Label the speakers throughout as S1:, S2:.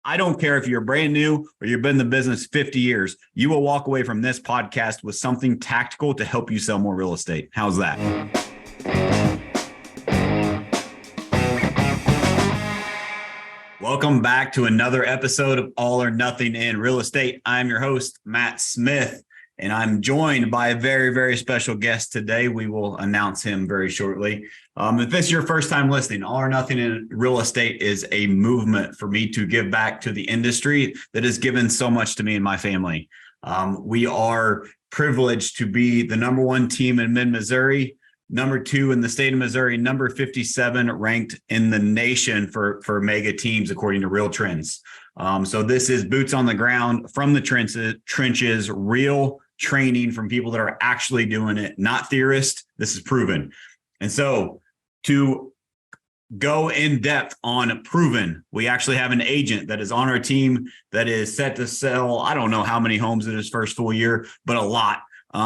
S1: I don't care if you're brand new or you've been in the business 50 years, you will walk away from this podcast with something tactical to help you sell more real estate. How's that? Welcome back to another episode of All or Nothing in Real Estate. I'm your host, Matt Smith, and I'm joined by a very, very special guest today. We will announce him very shortly. If this is your first time listening, All or Nothing in Real Estate is a movement for me to give back to the industry that has given so much to me and my family. We are privileged to be the number one team in mid-Missouri, number two in the state of Missouri, number 57 ranked in the nation for mega teams, according to Real Trends. So this is boots on the ground from the trenches, real training from people that are actually doing it, not theorists. This is proven. And so to go in depth on proven, we actually have an agent that is on our team that is set to sell, I don't know how many homes in his first full year, but a lot.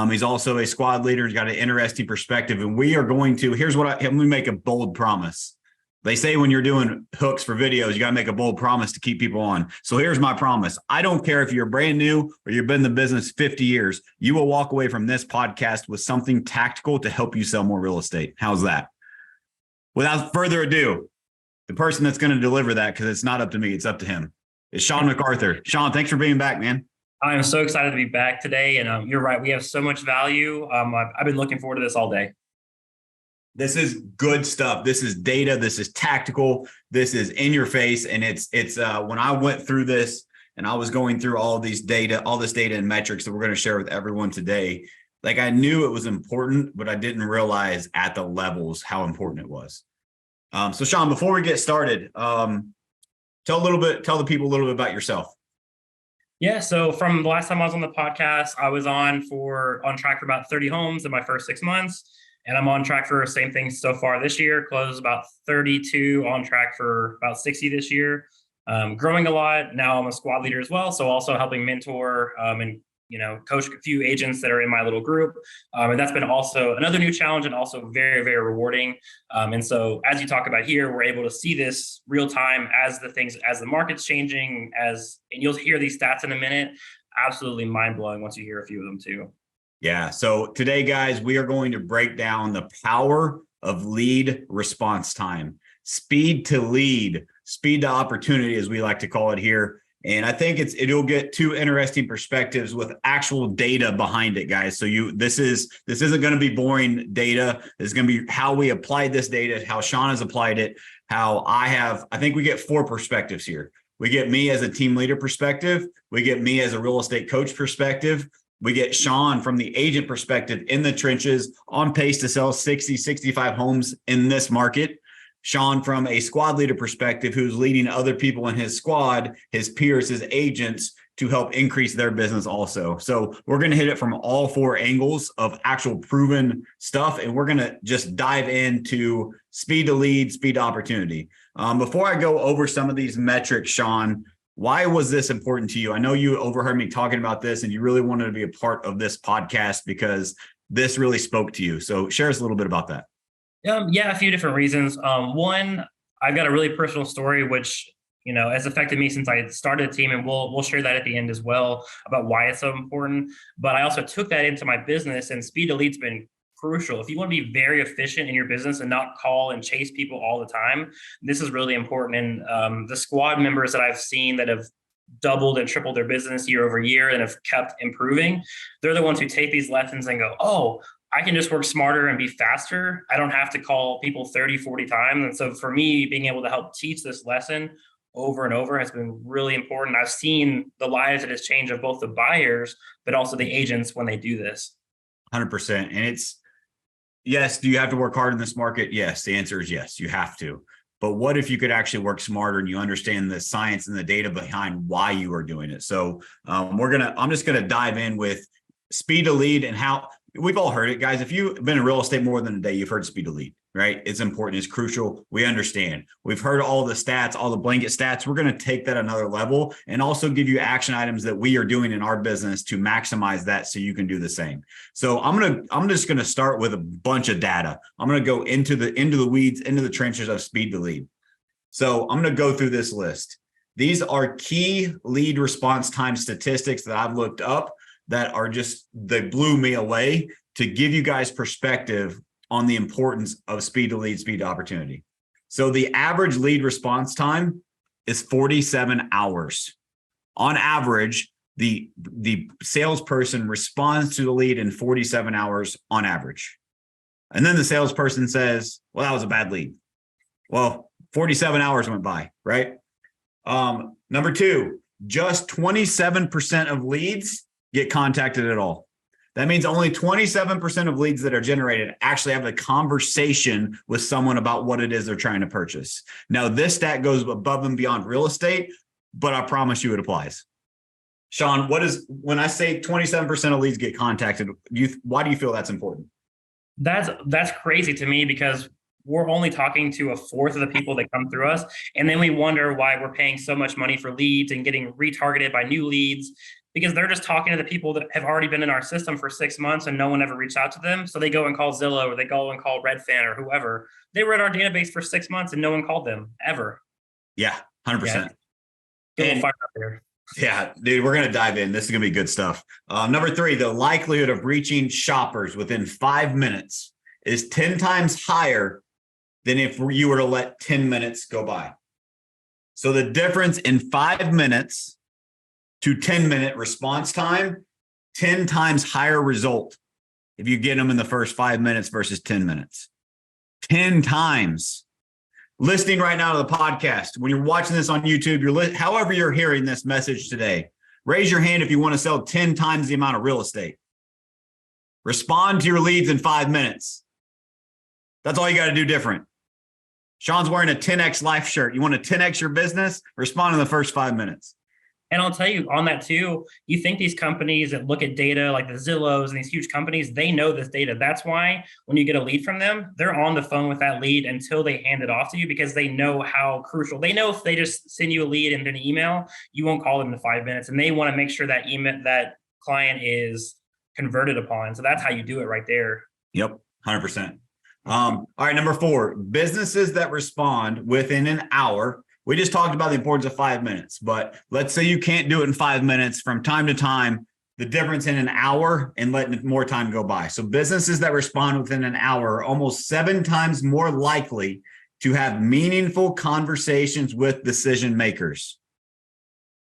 S1: He's also a squad leader. He's got an interesting perspective. And we are going to, let me make a bold promise. They say when you're doing hooks for videos, you got to make a bold promise to keep people on. So here's my promise. I don't care if you're brand new or you've been in the business 50 years, you will walk away from this podcast with something tactical to help you sell more real estate. How's that? Without further ado, the person that's going to deliver that, because it's not up to me, it's up to him, is Sean MacArthur. Sean, thanks for being back, man.
S2: I'm so excited to be back today. And you're right. We have so much value. I've been looking forward to this all day.
S1: This is good stuff. This is data. This is tactical. This is in your face. And it's when I went through this and I was going through all this data and metrics that we're going to share with everyone today, like I knew it was important, but I didn't realize at the levels how important it was. So Sean, before we get started, tell the people a little bit about yourself.
S2: Yeah. So from the last time I was on the podcast, I was on track for about 30 homes in my first 6 months. And I'm on track for the same thing so far this year, closed about 32, on track for about 60 this year. Growing a lot. Now I'm a squad leader as well. So also helping mentor and coach a few agents that are in my little group. And that's been also another new challenge and also very, very rewarding. And so as you talk about here, we're able to see this real time as the market's changing, and you'll hear these stats in a minute. Absolutely mind blowing once you hear a few of them too.
S1: Yeah. So today, guys, we are going to break down the power of lead response time, speed to lead, speed to opportunity, as we like to call it here. And I think it'll get two interesting perspectives with actual data behind it, guys. So this isn't going to be boring data. This is going to be how we applied this data, how Sean has applied it, I think we get four perspectives here. We get me as a team leader perspective. We get me as a real estate coach perspective. We get Sean from the agent perspective in the trenches, on pace to sell 60, 65 homes in this market. Sean from a squad leader perspective, who's leading other people in his squad, his peers, his agents, to help increase their business also. So we're going to hit it from all four angles of actual proven stuff. And we're going to just dive into speed to lead, speed to opportunity. Before I go over some of these metrics, Sean, why was this important to you? I know you overheard me talking about this and you really wanted to be a part of this podcast because this really spoke to you. So share us a little bit about that.
S2: Yeah, a few different reasons. One, I've got a really personal story, which, has affected me since I started a team, and we'll share that at the end as well about why it's so important. But I also took that into my business, and speed to lead's been crucial. If you want to be very efficient in your business and not call and chase people all the time, this is really important. And the squad members that I've seen that have doubled and tripled their business year over year and have kept improving, they're the ones who take these lessons and go, oh, I can just work smarter and be faster. I don't have to call people 30, 40 times. And so for me, being able to help teach this lesson over and over has been really important. I've seen the lives that has changed of both the buyers, but also the agents when they do this.
S1: 100%. And yes, do you have to work hard in this market? Yes. The answer is yes, you have to. But what if you could actually work smarter and you understand the science and the data behind why you are doing it? So I'm just going to dive in with speed to lead and how. We've all heard it, guys. If you've been in real estate more than a day, you've heard speed to lead, right? It's important. It's crucial. We understand. We've heard all the stats, all the blanket stats. We're going to take that another level and also give you action items that we are doing in our business to maximize that so you can do the same. So I'm just going to start with a bunch of data. I'm going to go into the weeds, into the trenches of speed to lead. So I'm going to go through this list. These are key lead response time statistics that I've looked up that are they blew me away to give you guys perspective on the importance of speed to lead, speed to opportunity. So the average lead response time is 47 hours. On average, the salesperson responds to the lead in 47 hours on average. And then the salesperson says, well, that was a bad lead. Well, 47 hours went by, right? Number two, just 27% of leads get contacted at all. That means only 27% of leads that are generated actually have a conversation with someone about what it is they're trying to purchase. Now, this stat goes above and beyond real estate, but I promise you it applies. Sean, when I say 27% of leads get contacted, why do you feel that's important?
S2: That's crazy to me, because we're only talking to a fourth of the people that come through us. And then we wonder why we're paying so much money for leads and getting retargeted by new leads, because they're just talking to the people that have already been in our system for 6 months and no one ever reached out to them. So they go and call Zillow, or they go and call Redfin or whoever. They were in our database for 6 months and no one called them ever.
S1: Yeah, 100%.
S2: Yeah. Fire up there.
S1: Yeah, dude, we're going to dive in. This is going to be good stuff. Number three, the likelihood of reaching shoppers within 5 minutes is 10 times higher than if you were to let 10 minutes go by. So the difference in 5 minutes to 10-minute response time, 10 times higher result if you get them in the first 5 minutes versus 10 minutes. 10 times. Listening right now to the podcast, when you're watching this on YouTube, however you're hearing this message today, raise your hand if you want to sell 10 times the amount of real estate. Respond to your leads in 5 minutes. That's all you got to do different. Sean's wearing a 10X life shirt. You want to 10X your business? Respond in the first 5 minutes.
S2: And I'll tell you on that too, you think these companies that look at data like the Zillows and these huge companies, they know this data. That's why when you get a lead from them, they're on the phone with that lead until they hand it off to you, because they know how crucial. They know if they just send you a lead and then an email, you won't call them in 5 minutes. And they want to make sure that that client is converted upon. So that's how you do it right there.
S1: Yep, 100%. All right, number four, businesses that respond within an hour. We just talked about the importance of 5 minutes, but let's say you can't do it in 5 minutes. From time to time, the difference in an hour and letting more time go by. So businesses that respond within an hour are almost 7 times more likely to have meaningful conversations with decision makers.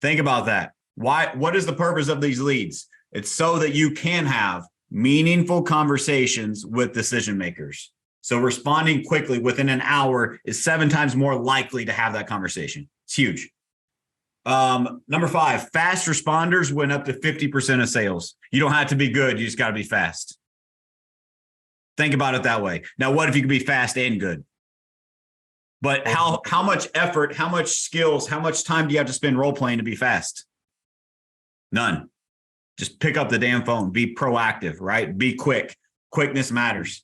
S1: Think about that. What is the purpose of these leads? It's so that you can have meaningful conversations with decision makers. So responding quickly within an hour is 7 times more likely to have that conversation. It's huge. Number 5, fast responders win up to 50% of sales. You don't have to be good. You just got to be fast. Think about it that way. Now, what if you could be fast and good? But how much effort, how much skills, how much time do you have to spend role playing to be fast? None. Just pick up the damn phone. Be proactive, right? Be quick. Quickness matters.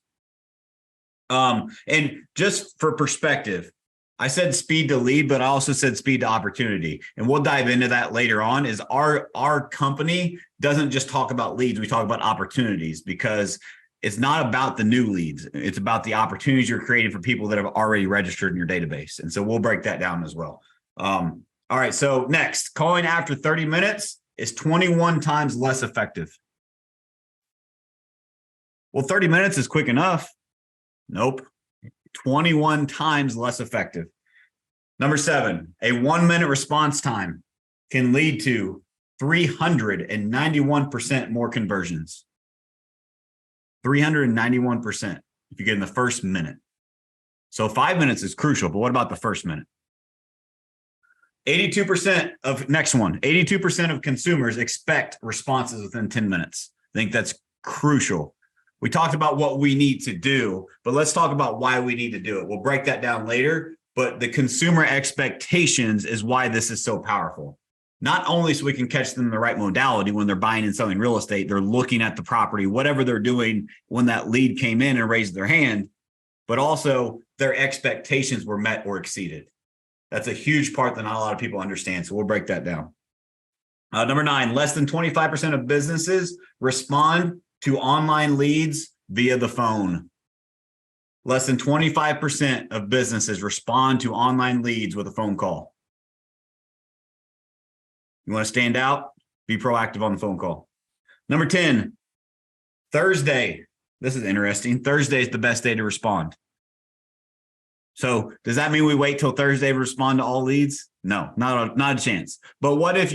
S1: And just for perspective, I said speed to lead, but I also said speed to opportunity. And we'll dive into that later on. Is our company doesn't just talk about leads. We talk about opportunities, because it's not about the new leads. It's about the opportunities you're creating for people that have already registered in your database. And so we'll break that down as well. All right. So next, calling after 30 minutes is 21 times less effective. Well, 30 minutes is quick enough. Nope. 21 times less effective. Number 7, a 1 minute response time can lead to 391% more conversions. 391% if you get in the first minute. So 5 minutes is crucial, but what about the first minute? 82% of consumers expect responses within 10 minutes. I think that's crucial. We talked about what we need to do, but let's talk about why we need to do it. We'll break that down later, but the consumer expectations is why this is so powerful. Not only so we can catch them in the right modality when they're buying and selling real estate, they're looking at the property, whatever they're doing when that lead came in and raised their hand, but also their expectations were met or exceeded. That's a huge part that not a lot of people understand. So we'll break that down. Number 9, less than 25% of businesses respond to online leads via the phone. Less than 25% of businesses respond to online leads with a phone call. You want to stand out? Be proactive on the phone call. Number 10, Thursday. This is interesting. Thursday is the best day to respond. So does that mean we wait till Thursday to respond to all leads? No, not a chance. But what if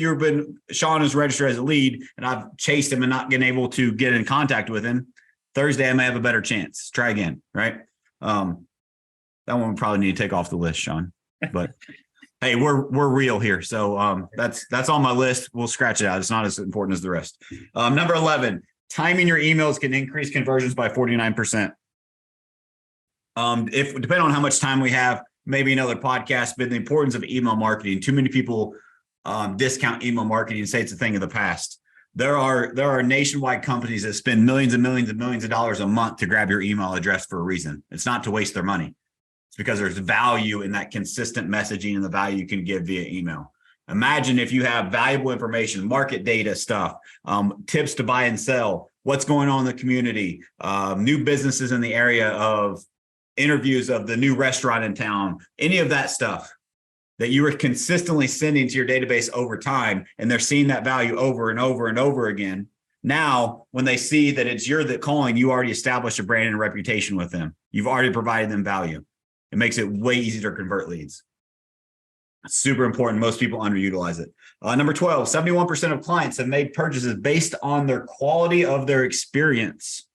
S1: Sean is registered as a lead and I've chased him and not been able to get in contact with him? Thursday, I may have a better chance. Try again, right? That one we probably need to take off the list, Sean. But hey, we're real here. So that's on my list. We'll scratch it out. It's not as important as the rest. Number 11, timing your emails can increase conversions by 49%. If depending on how much time we have, maybe another podcast, but the importance of email marketing. Too many people discount email marketing and say it's a thing of the past. There are nationwide companies that spend millions and millions and millions of dollars a month to grab your email address for a reason. It's not to waste their money. It's because there's value in that consistent messaging and the value you can give via email. Imagine if you have valuable information, market data stuff, tips to buy and sell, what's going on in the community, new businesses in the area of interviews of the new restaurant in town, any of that stuff that you are consistently sending to your database over time, and they're seeing that value over and over and over again. Now, when they see that it's you're that calling, you already established a brand and reputation with them. You've already provided them value. It makes it way easier to convert leads. It's super important. Most people underutilize it. Number 12, 71% of clients have made purchases based on their quality of their experience.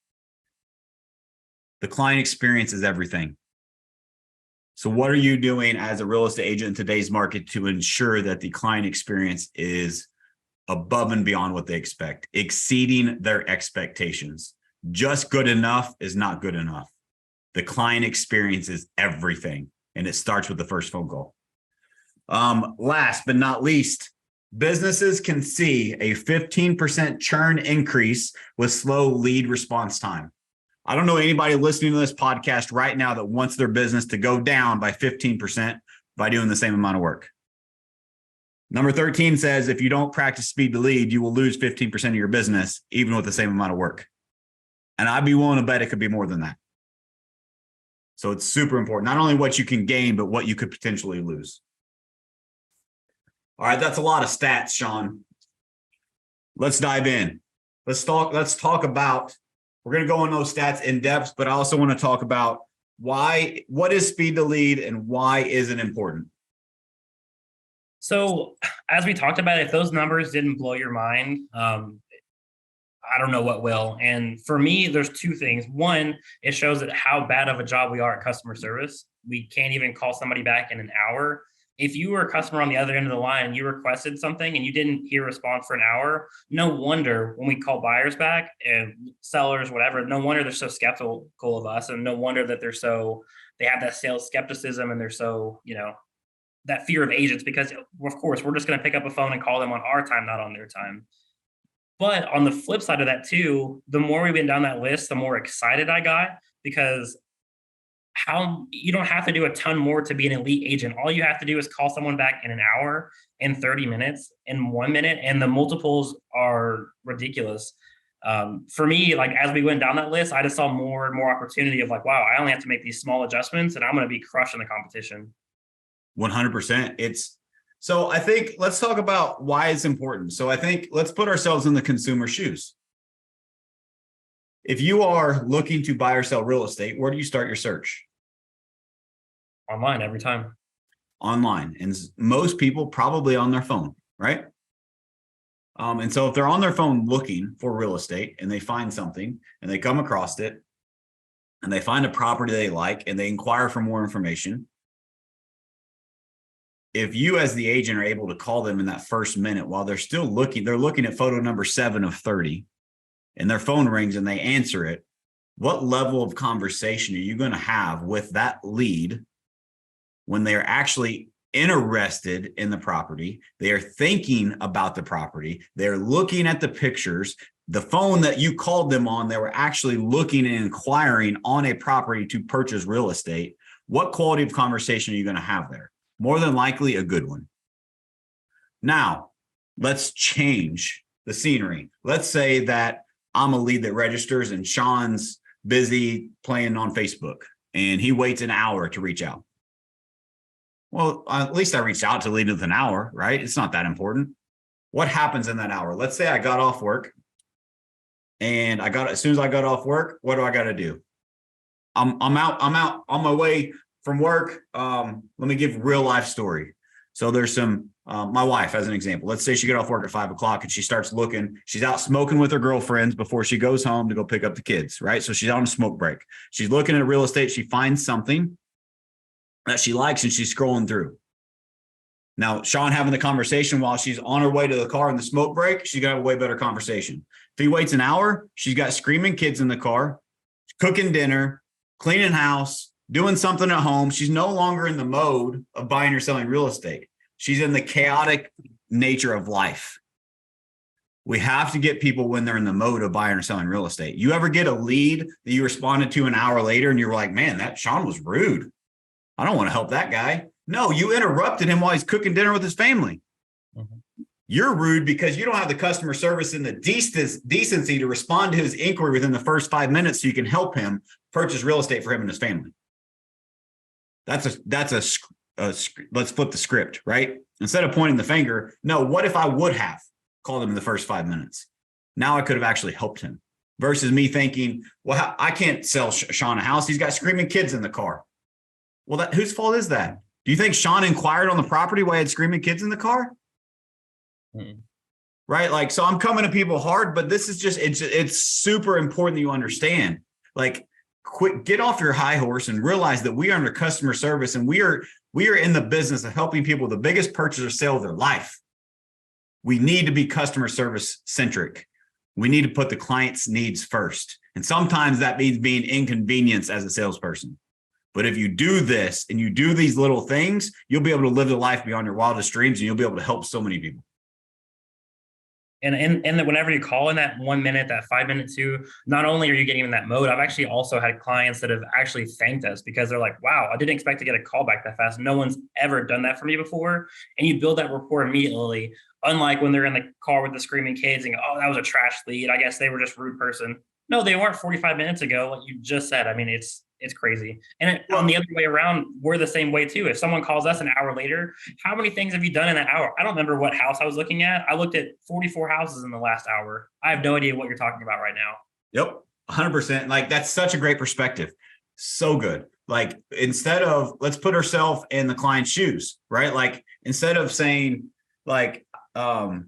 S1: The client experience is everything. So what are you doing as a real estate agent in today's market to ensure that the client experience is above and beyond what they expect, exceeding their expectations? Just good enough is not good enough. The client experience is everything, and it starts with the first phone call. Last but not least, businesses can see a 15% churn increase with slow lead response time. I don't know anybody listening to this podcast right now that wants their business to go down by 15% by doing the same amount of work. Number 13 says, if you don't practice speed to lead, you will lose 15% of your business, even with the same amount of work. And I'd be willing to bet it could be more than that. So it's super important, not only what you can gain, but what you could potentially lose. All right, that's a lot of stats, Sean. Let's dive in. Let's talk about, we're going to go on those stats in depth, but I also want to talk about what is speed to lead and why is it important?
S2: So as we talked about, if those numbers didn't blow your mind, I don't know what will. And for me, there's two things. One, it shows that how bad of a job we are at customer service. We can't even call somebody back in an hour. If you were a customer on the other end of the line, you requested something and you didn't hear a response for an hour, no wonder when we call buyers back and sellers, whatever, no wonder they're so skeptical of us. And no wonder that they have that sales skepticism and they're so, that fear of agents, because of course we're just going to pick up a phone and call them on our time, not on their time. But on the flip side of that too, the more we've been down that list, the more excited I got, because you don't have to do a ton more to be an elite agent. All you have to do is call someone back in an hour, in 30 minutes, in 1 minute, and the multiples are ridiculous. For me, like as we went down that list, I just saw more and more opportunity of like, wow, I only have to make these small adjustments and I'm going to be crushing the competition.
S1: 100%. So I think let's talk about why it's important. So I think let's put ourselves in the consumer's shoes. If you are looking to buy or sell real estate, where do you start your search?
S2: Online every time.
S1: Online. And most people probably on their phone, right? And so if they're on their phone looking for real estate and they find something and they come across it and they find a property they like and they inquire for more information, if you as the agent are able to call them in that first minute while they're still looking, they're looking at photo number 7 of 30 and their phone rings and they answer it, what level of conversation are you going to have with that lead when they're actually interested in the property? They are thinking about the property. They're looking at the pictures. The phone that you called them on, they were actually looking and inquiring on a property to purchase real estate. What quality of conversation are you going to have there? More than likely a good one. Now, let's change the scenery. Let's say that I'm a lead that registers and Sean's busy playing on Facebook and he waits an hour to reach out. Well, at least I reached out to lead with an hour, right? It's not that important. what happens in that hour? Let's say I got off work and as soon as I got off work, what do I got to do? I'm out on my way from work. Let me give real life story. So there's some, my wife as an example, let's say she got off work at 5 o'clock and she starts looking, she's out smoking with her girlfriends before she goes home to go pick up the kids, right? So she's on a smoke break. She's looking at real estate. She finds something that she likes and she's scrolling through. Now, Sean having the conversation while she's on her way to the car in the smoke break, she's got a way better conversation. If he waits an hour, she's got screaming kids in the car, cooking dinner, cleaning house, doing something at home. She's no longer in the mode of buying or selling real estate. She's in the chaotic nature of life. We have to get people when they're in the mode of buying or selling real estate. You ever get a lead that you responded to an hour later and you were like, man, that Sean was rude. I don't want to help that guy. No, you interrupted him while he's cooking dinner with his family. Mm-hmm. You're rude because you don't have the customer service and the decency to respond to his inquiry within the first 5 minutes so you can help him purchase real estate for him and his family. Let's flip the script, right? Instead of pointing the finger, no, what if I would have called him in the first 5 minutes? Now I could have actually helped him versus me thinking, well, I can't sell Sean a house. He's got screaming kids in the car. Well, whose fault is that? Do you think Sean inquired on the property while he had screaming kids in the car? Mm-hmm. Right? Like, so I'm coming to people hard, but this is just, it's super important that you understand. Like, get off your high horse and realize that we are under customer service and we are in the business of helping people with the biggest purchase or sale of their life. We need to be customer service centric. We need to put the client's needs first. And sometimes that means being inconvenienced as a salesperson. But if you do this and you do these little things, you'll be able to live the life beyond your wildest dreams and you'll be able to help so many people.
S2: And whenever you call in that 1 minute, that 5 minute too, not only are you getting in that mode, I've actually also had clients that have actually thanked us because they're like, wow, I didn't expect to get a call back that fast. No one's ever done that for me before. And you build that rapport immediately. Unlike when they're in the car with the screaming kids and go, oh, that was a trash lead. I guess they were just a rude person. No, they weren't 45 minutes ago, like you just said. I mean, it's crazy. And on the other way around, we're the same way too. If someone calls us an hour later, how many things have you done in that hour? I don't remember what house I was looking at. I looked at 44 houses in the last hour. I have no idea what you're talking about right now.
S1: Yep. 100%. Like, that's such a great perspective. So good. Like, instead of, let's put ourselves in the client's shoes, right? Like, instead of saying like, I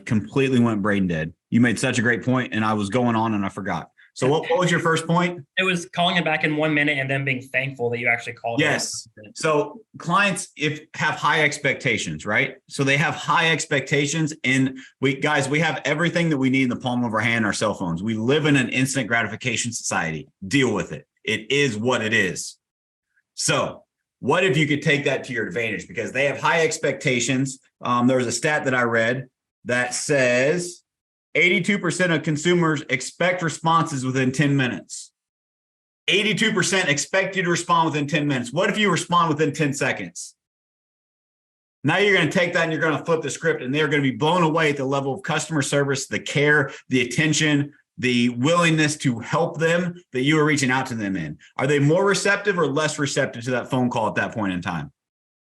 S1: completely went brain dead. You made such a great point and I was going on and I forgot. So what was your first point?
S2: It was calling it back in 1 minute and then being thankful that you actually called.
S1: Yes. So clients have high expectations, right? So they have high expectations and we have everything that we need in the palm of our hand, our cell phones. We live in an instant gratification society. Deal with it. It is what it is. So what if you could take that to your advantage? Because they have high expectations. There was a stat that I read that says 82% of consumers expect responses within 10 minutes. 82% expect you to respond within 10 minutes. What if you respond within 10 seconds? Now you're going to take that and you're going to flip the script and they're going to be blown away at the level of customer service, the care, the attention, the willingness to help them that you are reaching out to them in. Are they more receptive or less receptive to that phone call at that point in time?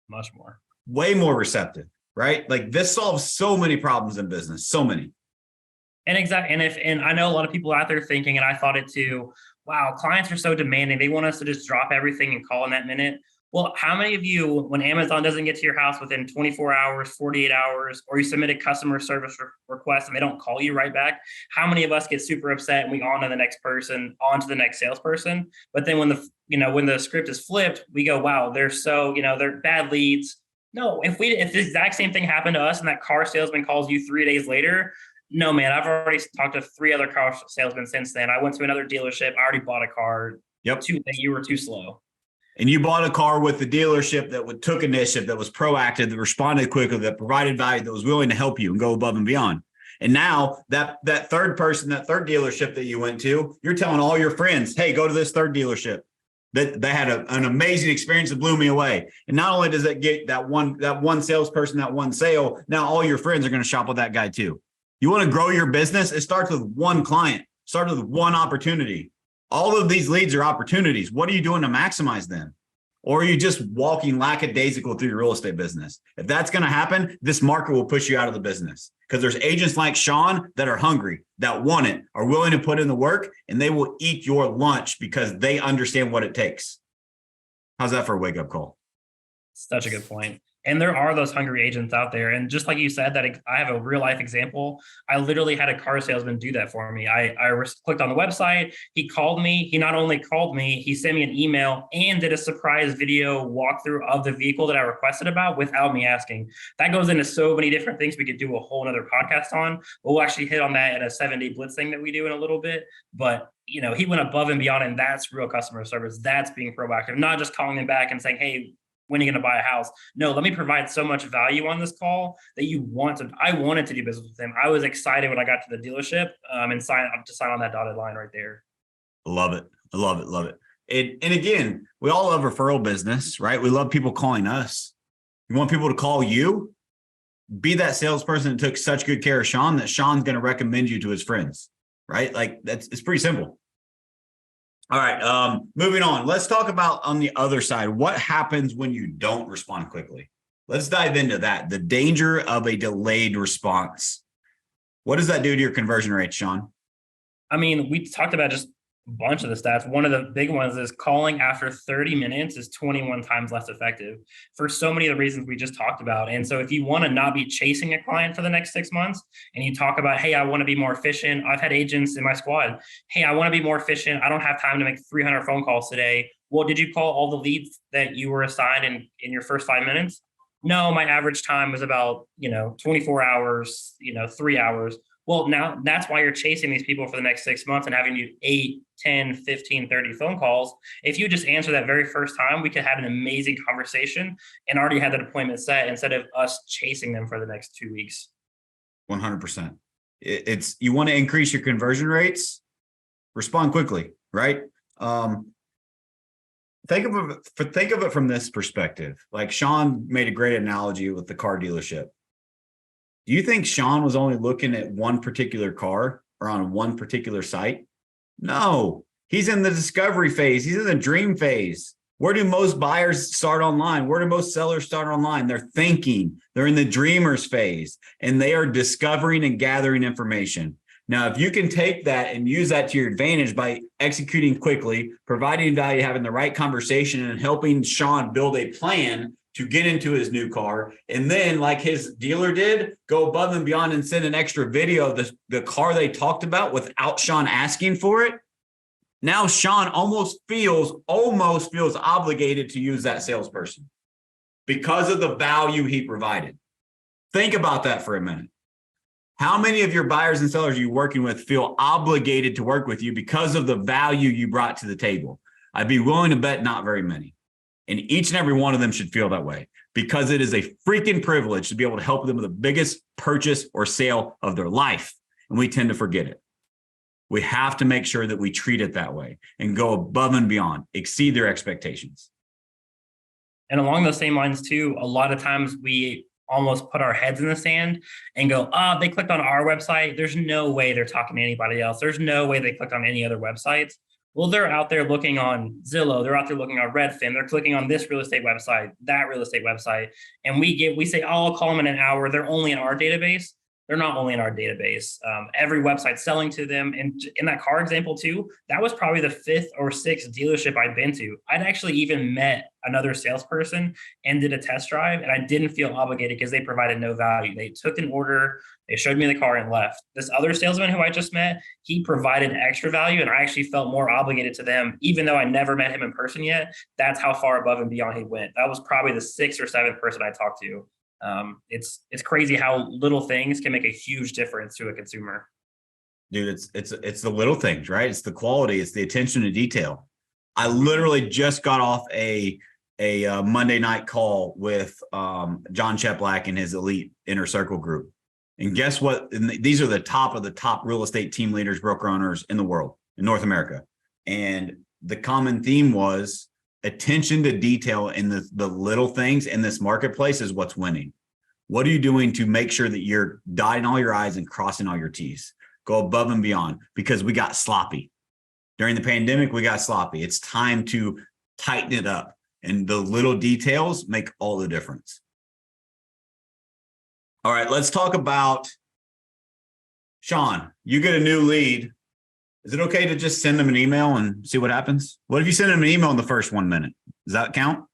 S2: Much more.
S1: Way more receptive, right? Like, this solves so many problems in business, so many.
S2: And I know a lot of people out there thinking, and I thought it too, wow, clients are so demanding. They want us to just drop everything and call in that minute. Well, how many of you, when Amazon doesn't get to your house within 24 hours, 48 hours, or you submit a customer service request and they don't call you right back, how many of us get super upset and we on to the next person, on to the next salesperson? But then when the script is flipped, we go, wow, they're bad leads. No, if the exact same thing happened to us and that car salesman calls you 3 days later, no, man, I've already talked to 3 other car salesmen since then. I went to another dealership. I already bought a car.
S1: Yep.
S2: You were too slow.
S1: And you bought a car with the dealership that took initiative, that was proactive, that responded quickly, that provided value, that was willing to help you and go above and beyond. And now that third person, that third dealership that you went to, you're telling all your friends, hey, go to this third dealership. That they had an amazing experience that blew me away. And not only does it get that one salesperson, that one sale, now all your friends are going to shop with that guy too. You want to grow your business? It starts with one client, starts with one opportunity. All of these leads are opportunities. What are you doing to maximize them? Or are you just walking lackadaisical through your real estate business? If that's going to happen, this market will push you out of the business because there's agents like Sean that are hungry, that want it, are willing to put in the work, and they will eat your lunch because they understand what it takes. How's that for a wake-up call?
S2: Such a good point. And there are those hungry agents out there. And just like you said, that I have a real life example. I literally had a car salesman do that for me. I clicked on the website. He called me. He not only called me, he sent me an email and did a surprise video walkthrough of the vehicle that I requested about without me asking. That goes into so many different things we could do a whole nother podcast on. We'll actually hit on that in a 7-day blitz thing that we do in a little bit. But he went above and beyond, and that's real customer service. That's being proactive, not just calling them back and saying, hey, when are you going to buy a house? No, let me provide so much value on this call that I wanted to do business with him. I was excited when I got to the dealership and sign on that dotted line right there.
S1: Love it. I love it. Love it. And again, we all love referral business, right? We love people calling us. You want people to call you? Be that salesperson that took such good care of Sean that Sean's going to recommend you to his friends, right? Like it's pretty simple. All right, moving on. Let's talk about on the other side. What happens when you don't respond quickly? Let's dive into that. The danger of a delayed response. What does that do to your conversion rate, Sean?
S2: I mean, we talked about just a bunch of the stats. One of the big ones is calling after 30 minutes is 21 times less effective for so many of the reasons we just talked about. And so if you want to not be chasing a client for the next 6 months and you talk about, hey, I want to be more efficient. I've had agents in my squad. Hey, I want to be more efficient. I don't have time to make 300 phone calls today. Well, did you call all the leads that you were assigned in your first 5 minutes? No, my average time was about, 24 hours, 3 hours. Well, now that's why you're chasing these people for the next 6 months and having you 8, 10, 15, 30 phone calls. If you just answer that very first time, we could have an amazing conversation and already have that appointment set instead of us chasing them for the next 2 weeks.
S1: 100%. It's you want to increase your conversion rates, respond quickly, right? Think of it from this perspective. Like Sean made a great analogy with the car dealership. Do you think Sean was only looking at one particular car or on one particular site? No, he's in the discovery phase. He's in the dream phase. Where do most buyers start online? Where do most sellers start online? They're thinking. They're in the dreamers phase, and they are discovering and gathering information. Now, if you can take that and use that to your advantage by executing quickly, providing value, having the right conversation, and helping Sean build a plan to get into his new car, and then like his dealer did, go above and beyond and send an extra video of the car they talked about without Sean asking for it. Now Sean almost feels obligated to use that salesperson because of the value he provided. Think about that for a minute. How many of your buyers and sellers you're working with feel obligated to work with you because of the value you brought to the table? I'd be willing to bet not very many. And each and every one of them should feel that way because it is a freaking privilege to be able to help them with the biggest purchase or sale of their life. And we tend to forget it. We have to make sure that we treat it that way and go above and beyond, exceed their expectations.
S2: And along those same lines too, a lot of times we almost put our heads in the sand and go, they clicked on our website. There's no way they're talking to anybody else. There's no way they clicked on any other websites. Well, they're out there looking on Zillow. They're out there looking on Redfin. They're clicking on this real estate website, that real estate website. And we say, I'll call them in an hour. They're only in our database. They're not only in our database. Every website selling to them. And in that car example too, that was probably the 5th or 6th dealership I'd been to. I'd actually even met another salesperson and did a test drive, and I didn't feel obligated because they provided no value. They took an order, they showed me the car and left. This other salesman who I just met, he provided extra value, and I actually felt more obligated to them, even though I never met him in person yet. That's how far above and beyond he went. That was probably the 6th or 7th person I talked to. It's crazy how little things can make a huge difference to a consumer.
S1: Dude, it's the little things, right? It's the quality, it's the attention to detail. I literally just got off a Monday night call with John Cheplack and his elite inner circle group. And guess what? And these are the top of the top real estate team leaders, broker owners in the world, in North America. And the common theme was attention to detail in the little things in this marketplace is what's winning. What are you doing to make sure that you're dotting all your I's and crossing all your T's? Go above and beyond, because we got sloppy. During the pandemic, we got sloppy. It's time to tighten it up And the little details make all the difference. All right, let's talk about Sean. You get a new lead. Is it okay to just send them an email and see what happens? What if you send them an email in the first 1 minute? Does that count?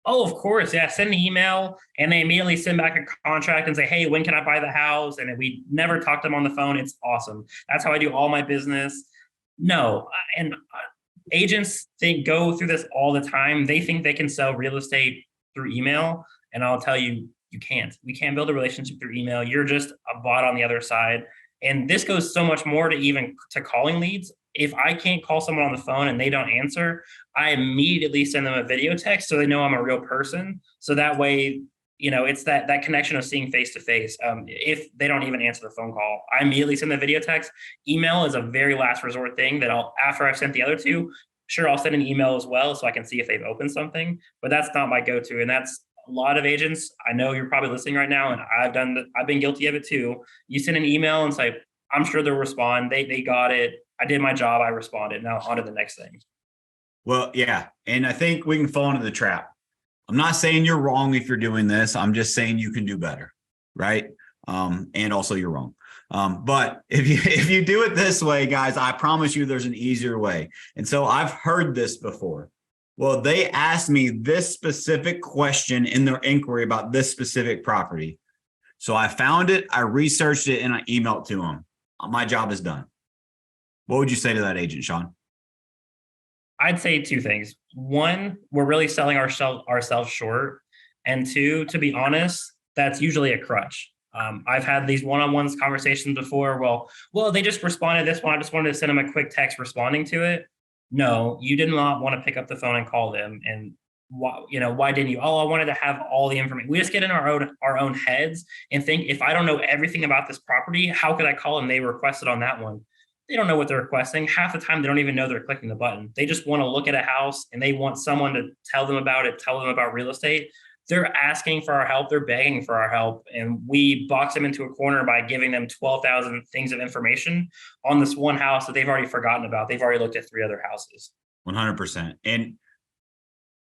S2: Oh, of course. Yeah. Send an email and they immediately send back a contract and say, hey, when can I buy the house? And we never talk to them on the phone. It's awesome. That's how I do all my business. No. And agents go through this all the time. They think they can sell real estate through email. And I'll tell you, you can't. We can't build a relationship through email. You're just a bot on the other side. And this goes so much more to even to calling leads. If I can't call someone on the phone and they don't answer, I immediately send them a video text so they know I'm a real person. So that way, it's that connection of seeing face to face. If they don't even answer the phone call, I immediately send the video text. Email is a very last resort thing that after I've sent the other two, sure, I'll send an email as well so I can see if they've opened something. But that's not my go-to, and that's a lot of agents. I know you're probably listening right now, and I've been guilty of it too. You send an email and say, I'm sure they'll respond. They got it. I did my job. I responded. Now on to the next thing.
S1: Well, yeah. And I think we can fall into the trap. I'm not saying you're wrong if you're doing this. I'm just saying you can do better. Right. And also you're wrong. But if you do it this way, guys, I promise you there's an easier way. And so I've heard this before. Well, they asked me this specific question in their inquiry about this specific property. So I found it, I researched it, and I emailed to them. My job is done. What would you say to that agent, Sean?
S2: I'd say two things. One, we're really selling ourselves short. And two, to be honest, that's usually a crutch. I've had these one-on-ones conversations before. Well, they just responded to this one. I just wanted to send them a quick text responding to it. No, you did not want to pick up the phone and call them. And why didn't you? Oh, I wanted to have all the information. We just get in our own heads and think, if I don't know everything about this property, how could I call them? They requested on that one. They don't know what they're requesting. Half the time, they don't even know they're clicking the button. They just want to look at a house and they want someone to tell them about it, tell them about real estate. They're asking for our help. They're begging for our help. And we box them into a corner by giving them 12,000 things of information on this one house that they've already forgotten about. They've already looked at 3 other houses.
S1: 100%. And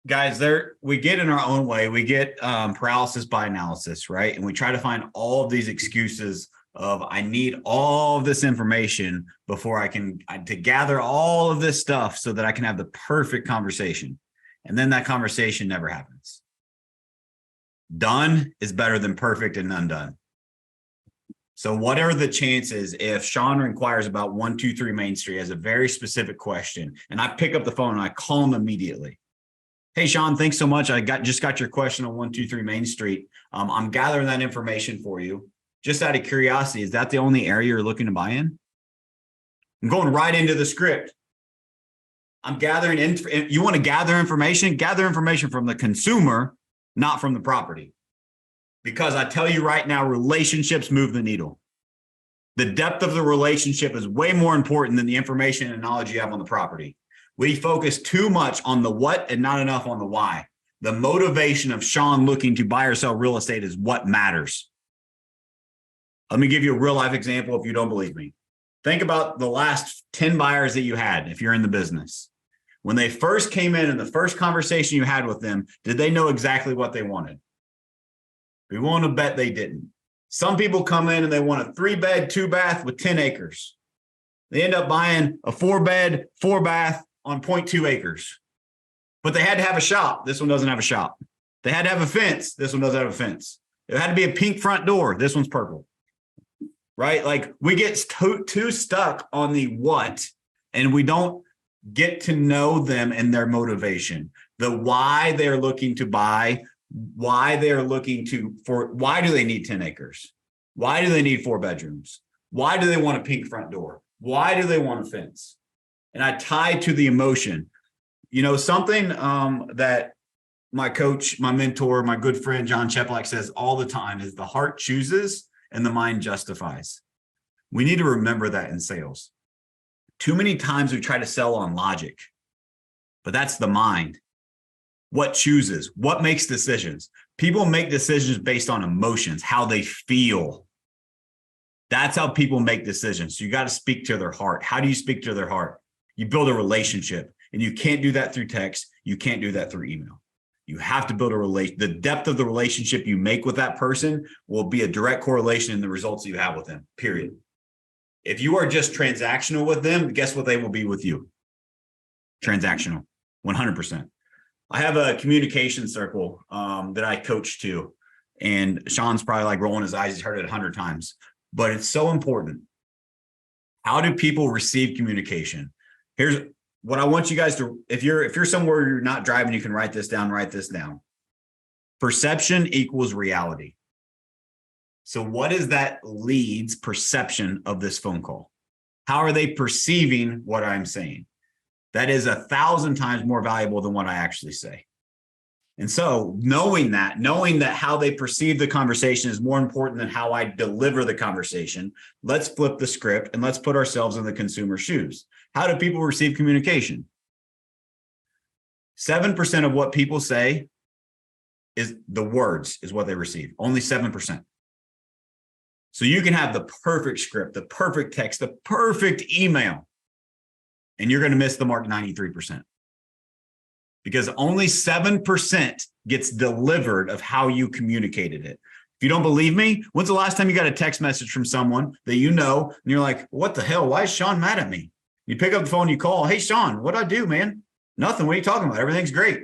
S1: guys, we get in our own way. We get paralysis by analysis, right? And we try to find all of these excuses of, I need all of this information before to gather all of this stuff so that I can have the perfect conversation. And then that conversation never happens. Done is better than perfect and undone. So what are the chances if Sean inquires about 123 Main Street, has a very specific question, and I pick up the phone and I call him immediately? Hey, Sean, thanks so much. I just got your question on 123 Main Street. I'm gathering that information for you. Just out of curiosity, is that the only area you're looking to buy in? I'm going right into the script. I'm gathering you want to gather information from the consumer, not from the property. Because I tell you right now, relationships move the needle. The depth of the relationship is way more important than the information and knowledge you have on the property. We focus too much on the what and not enough on the why. The motivation of Sean looking to buy or sell real estate is what matters. Let me give you a real life example if you don't believe me. Think about the last 10 buyers that you had if you're in the business. When they first came in and the first conversation you had with them, did they know exactly what they wanted? We want to bet they didn't. Some people come in and they want a 3-bed, 2-bath with 10 acres. They end up buying a 4-bed, 4-bath on 0.2 acres. But they had to have a shop. This one doesn't have a shop. They had to have a fence. This one doesn't have a fence. It had to be a pink front door. This one's purple. Right? Like, we get too stuck on the what, and we don't get to know them and their motivation, the why they're looking to buy, why they're looking why do they need 10 acres? Why do they need 4 bedrooms? Why do they want a pink front door? Why do they want a fence? And I tie to the emotion. Something that my coach, my mentor, my good friend, John Cheplak says all the time is the heart chooses and the mind justifies. We need to remember that in sales. Too many times we try to sell on logic, but that's the mind. What chooses? What makes decisions? People make decisions based on emotions, how they feel. That's how people make decisions. So you got to speak to their heart. How do you speak to their heart? You build a relationship, and you can't do that through text. You can't do that through email. You have to build a relation. The depth of the relationship you make with that person will be a direct correlation in the results you have with them, period. If you are just transactional with them, guess what they will be with you? Transactional, 100%. I have a communication circle that I coach to, and Sean's probably like rolling his eyes. He's heard it 100 times, but it's so important. How do people receive communication? Here's what I want you guys to, if you're somewhere you're not driving, you can write this down. Perception equals reality. So what is that lead's perception of this phone call? How are they perceiving what I'm saying? That is 1,000 times more valuable than what I actually say. And so knowing that how they perceive the conversation is more important than how I deliver the conversation, let's flip the script and let's put ourselves in the consumer's shoes. How do people receive communication? 7% of what people say is the words is what they receive. Only 7%. So you can have the perfect script, the perfect text, the perfect email, and you're going to miss the mark 93%. Because only 7% gets delivered of how you communicated it. If you don't believe me, when's the last time you got a text message from someone that you know, and you're like, what the hell? Why is Sean mad at me? You pick up the phone, you call, hey, Sean, what'd I do, man? Nothing. What are you talking about? Everything's great.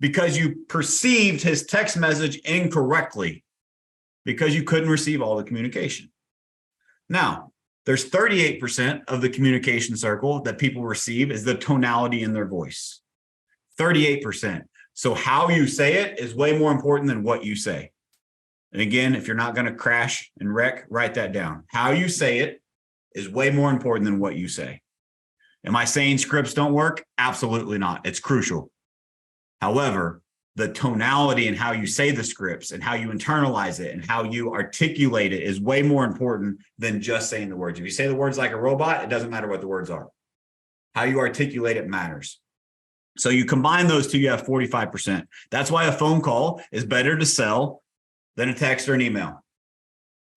S1: Because you perceived his text message incorrectly because you couldn't receive all the communication. Now, there's 38% of the communication circle that people receive is the tonality in their voice. 38%. So how you say it is way more important than what you say. And again, if you're not going to crash and wreck, write that down. How you say it is way more important than what you say. Am I saying scripts don't work? Absolutely not. It's crucial. However, the tonality and how you say the scripts and how you internalize it and how you articulate it is way more important than just saying the words. If you say the words like a robot, it doesn't matter what the words are. How you articulate it matters. So you combine those two, you have 45%. That's why a phone call is better to sell than a text or an email.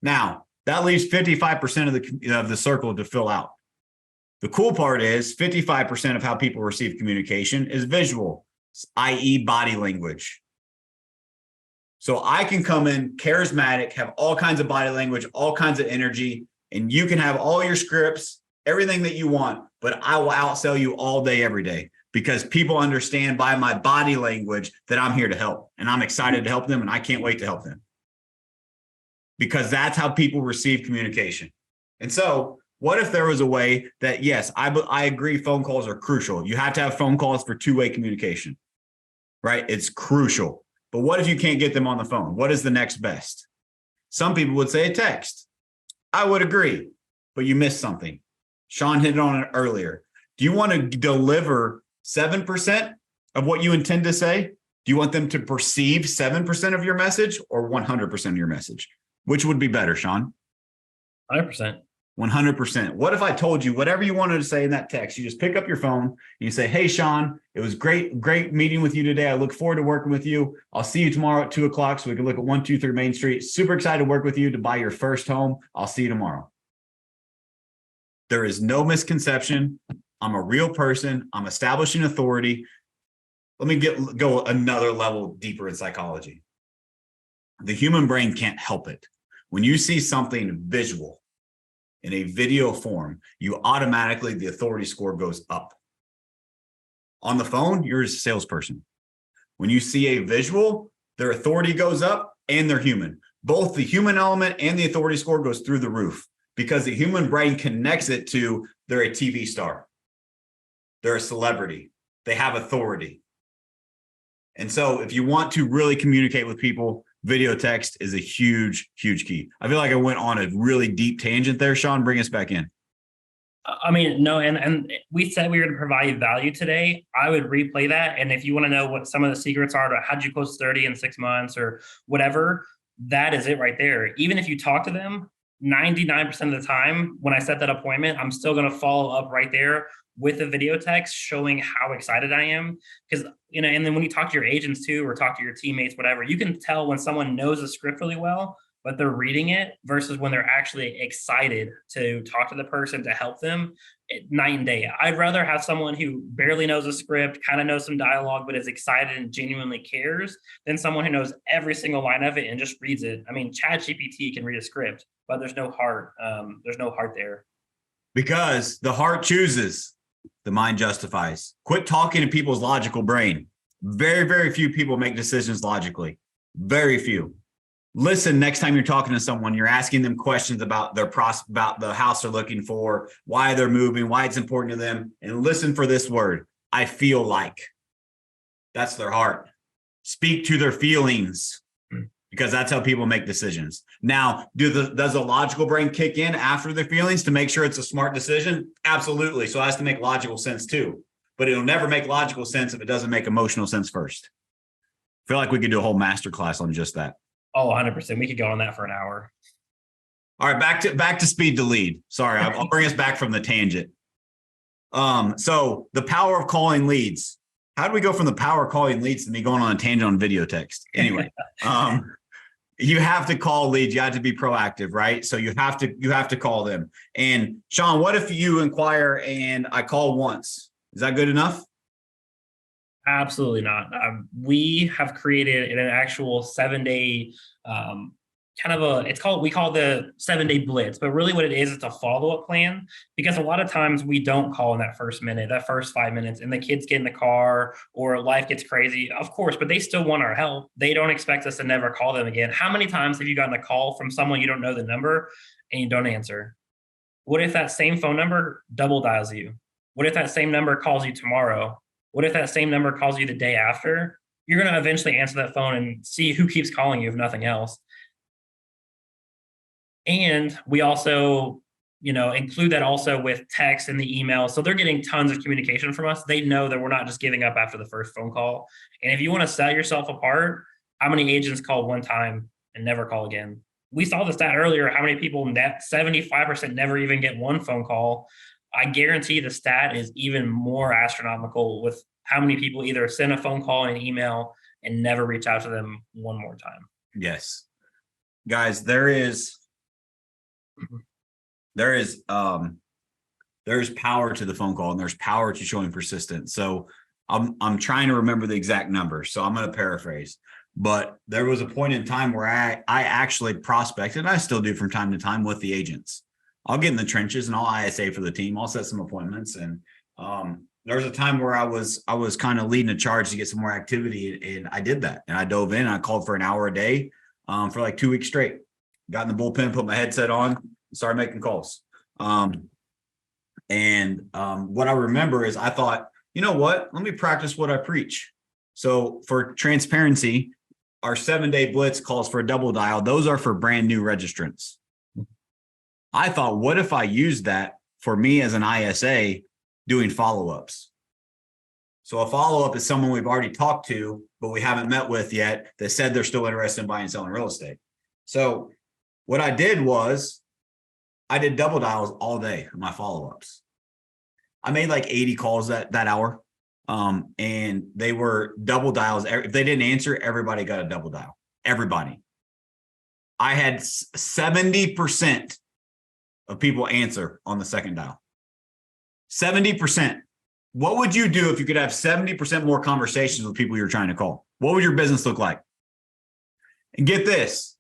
S1: Now, that leaves 55% of the circle to fill out. The cool part is 55% of how people receive communication is visual, i.e. body language. So I can come in charismatic, have all kinds of body language, all kinds of energy, and you can have all your scripts, everything that you want, but I will outsell you all day, every day, because people understand by my body language that I'm here to help, and I'm excited to help them, and I can't wait to help them. Because that's how people receive communication. And so what if there was a way that, yes, I agree phone calls are crucial. You have to have phone calls for two-way communication, right? It's crucial. But what if you can't get them on the phone? What is the next best? Some people would say a text. I would agree, but you missed something. Sean hit on it earlier. Do you want to deliver 7% of what you intend to say? Do you want them to perceive 7% of your message or 100% of your message? Which would be better, Sean?
S2: 100%.
S1: 100%. What if I told you whatever you wanted to say in that text, you just pick up your phone and you say, hey, Sean, it was great meeting with you today. I look forward to working with you. I'll see you tomorrow at 2:00 so we can look at 123 Main Street. Super excited to work with you to buy your first home. I'll see you tomorrow. There is no misconception. I'm a real person. I'm establishing authority. Let me go another level deeper in psychology. The human brain can't help it. When you see something visual, in a video form, you automatically, the authority score goes up. On the phone, you're a salesperson. When you see a visual, their authority goes up and they're human. Both the human element and the authority score goes through the roof because the human brain connects it to they're a TV star. They're a celebrity. They have authority. And so if you want to really communicate with people, video text is a huge, huge key. I feel like I went on a really deep tangent there. Sean, bring us back in.
S2: I mean, no, and we said we were going to provide value today. I would replay that. And if you want to know what some of the secrets are to how did you close 30 in 6 months or whatever, that is it right there. Even if you talk to them, 99% of the time when I set that appointment, I'm still going to follow up right there with a video text showing how excited I am. Because, and then when you talk to your agents too, or talk to your teammates, whatever, you can tell when someone knows the script really well but they're reading it versus when they're actually excited to talk to the person to help them, night and day. I'd rather have someone who barely knows a script, kind of knows some dialogue, but is excited and genuinely cares than someone who knows every single line of it and just reads it. I mean, ChatGPT can read a script, but there's no heart. There's no heart there.
S1: Because the heart chooses, the mind justifies. Quit talking to people's logical brain. Very, very few people make decisions logically. Very few. Listen, next time you're talking to someone, you're asking them questions about about the house they're looking for, why they're moving, why it's important to them, and listen for this word, I feel like. That's their heart. Speak to their feelings, because that's how people make decisions. Now, does the logical brain kick in after their feelings to make sure it's a smart decision? Absolutely. So it has to make logical sense too. But it'll never make logical sense if it doesn't make emotional sense first. I feel like we could do a whole masterclass on just that.
S2: Oh, 100%. We could go on that for an hour.
S1: All right, back to speed to lead. Sorry, I'll bring us back from the tangent. So the power of calling leads. How do we go from the power of calling leads to me going on a tangent on video text? Anyway, you have to call leads. You have to be proactive, right? So you have to call them. And Sean, what if you inquire and I call once? Is that good enough?
S2: Absolutely not. We have created an actual 7-day we call the 7-day blitz, but really what it is, it's a follow-up plan, because a lot of times we don't call in that first minute, that first 5 minutes, and the kids get in the car or life gets crazy, of course, but they still want our help. They don't expect us to never call them again. How many times have you gotten a call from someone you don't know the number and you don't answer? What if that same phone number double dials you? What if that same number calls you tomorrow? What if that same number calls you the day after? You're going to eventually answer that phone and see who keeps calling you, if nothing else. And we also, include that also with text and the email. So they're getting tons of communication from us. They know that we're not just giving up after the first phone call. And if you want to set yourself apart, how many agents call one time and never call again? We saw the stat earlier, how many people, 75% never even get one phone call. I guarantee the stat is even more astronomical with how many people either send a phone call and an email and never reach out to them one more time.
S1: Yes. Guys, there is power to the phone call, and there's power to showing persistence. So I'm trying to remember the exact number, so I'm going to paraphrase. But there was a point in time where I actually prospected, and I still do from time to time, with the agents. I'll get in the trenches and I'll ISA for the team. I'll set some appointments. And there was a time where I was kind of leading a charge to get some more activity. And I did that. And I dove in and I called for an hour a day for like 2 weeks straight. Got in the bullpen, put my headset on, and started making calls. What I remember is I thought, you know what? Let me practice what I preach. So for transparency, our 7-day blitz calls for a double dial. Those are for brand new registrants. I thought, what if I used that for me as an ISA doing follow-ups? So a follow-up is someone we've already talked to, but we haven't met with yet, that said they're still interested in buying and selling real estate. So what I did was I did double dials all day in my follow-ups. I made like 80 calls that hour. And they were double dials. If they didn't answer, everybody got a double dial. Everybody. I had 70% of people answer on the second dial. 70%. What would you do if you could have 70% more conversations with people you're trying to call? What would your business look like? And get this,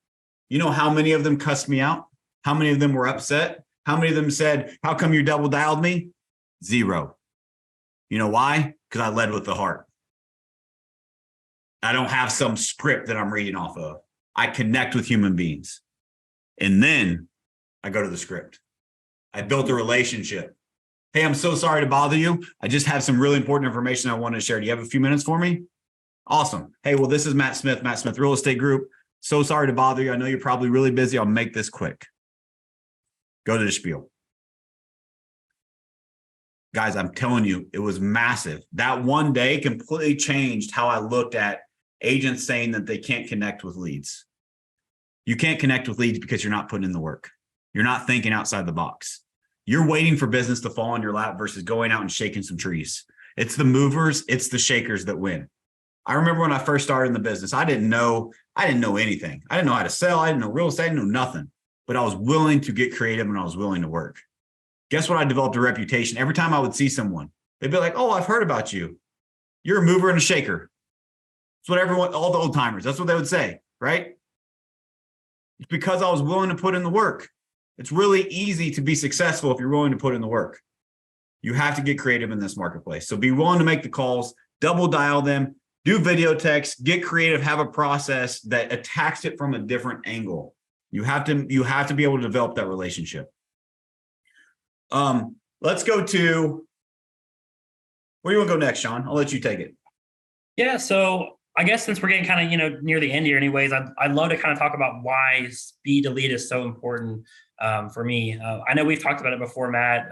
S1: you know how many of them cussed me out? How many of them were upset? How many of them said, how come you double dialed me? 0. You know why? Because I led with the heart. I don't have some script that I'm reading off of. I connect with human beings. And then I go to the script. I built a relationship. Hey, I'm so sorry to bother you. I just have some really important information I want to share. Do you have a few minutes for me? Awesome. Hey, well, this is Matt Smith Real Estate Group. So sorry to bother you. I know you're probably really busy. I'll make this quick. Go to the spiel. Guys, I'm telling you, it was massive. That one day completely changed how I looked at agents saying that they can't connect with leads. You can't connect with leads because you're not putting in the work. You're not thinking outside the box. You're waiting for business to fall in your lap versus going out and shaking some trees. It's the movers, it's the shakers that win. I remember when I first started in the business, I didn't know anything. I didn't know how to sell. I didn't know real estate. I didn't know nothing, but I was willing to get creative and I was willing to work. Guess what? I developed a reputation. Every time I would see someone, they'd be like, "Oh, I've heard about you. You're a mover and a shaker." That's what everyone, all the old timers, that's what they would say, right? It's because I was willing to put in the work. It's really easy to be successful if you're willing to put in the work. You have to get creative in this marketplace. So be willing to make the calls, double dial them, do video text, get creative, have a process that attacks it from a different angle. You have to be able to develop that relationship. Let's go to, where do you want to go next, Sean? I'll let you take it.
S2: Yeah. So I guess since we're getting kind of, near the end here anyways, I'd love to kind of talk about why speed to lead is so important for me. I know we've talked about it before, Matt,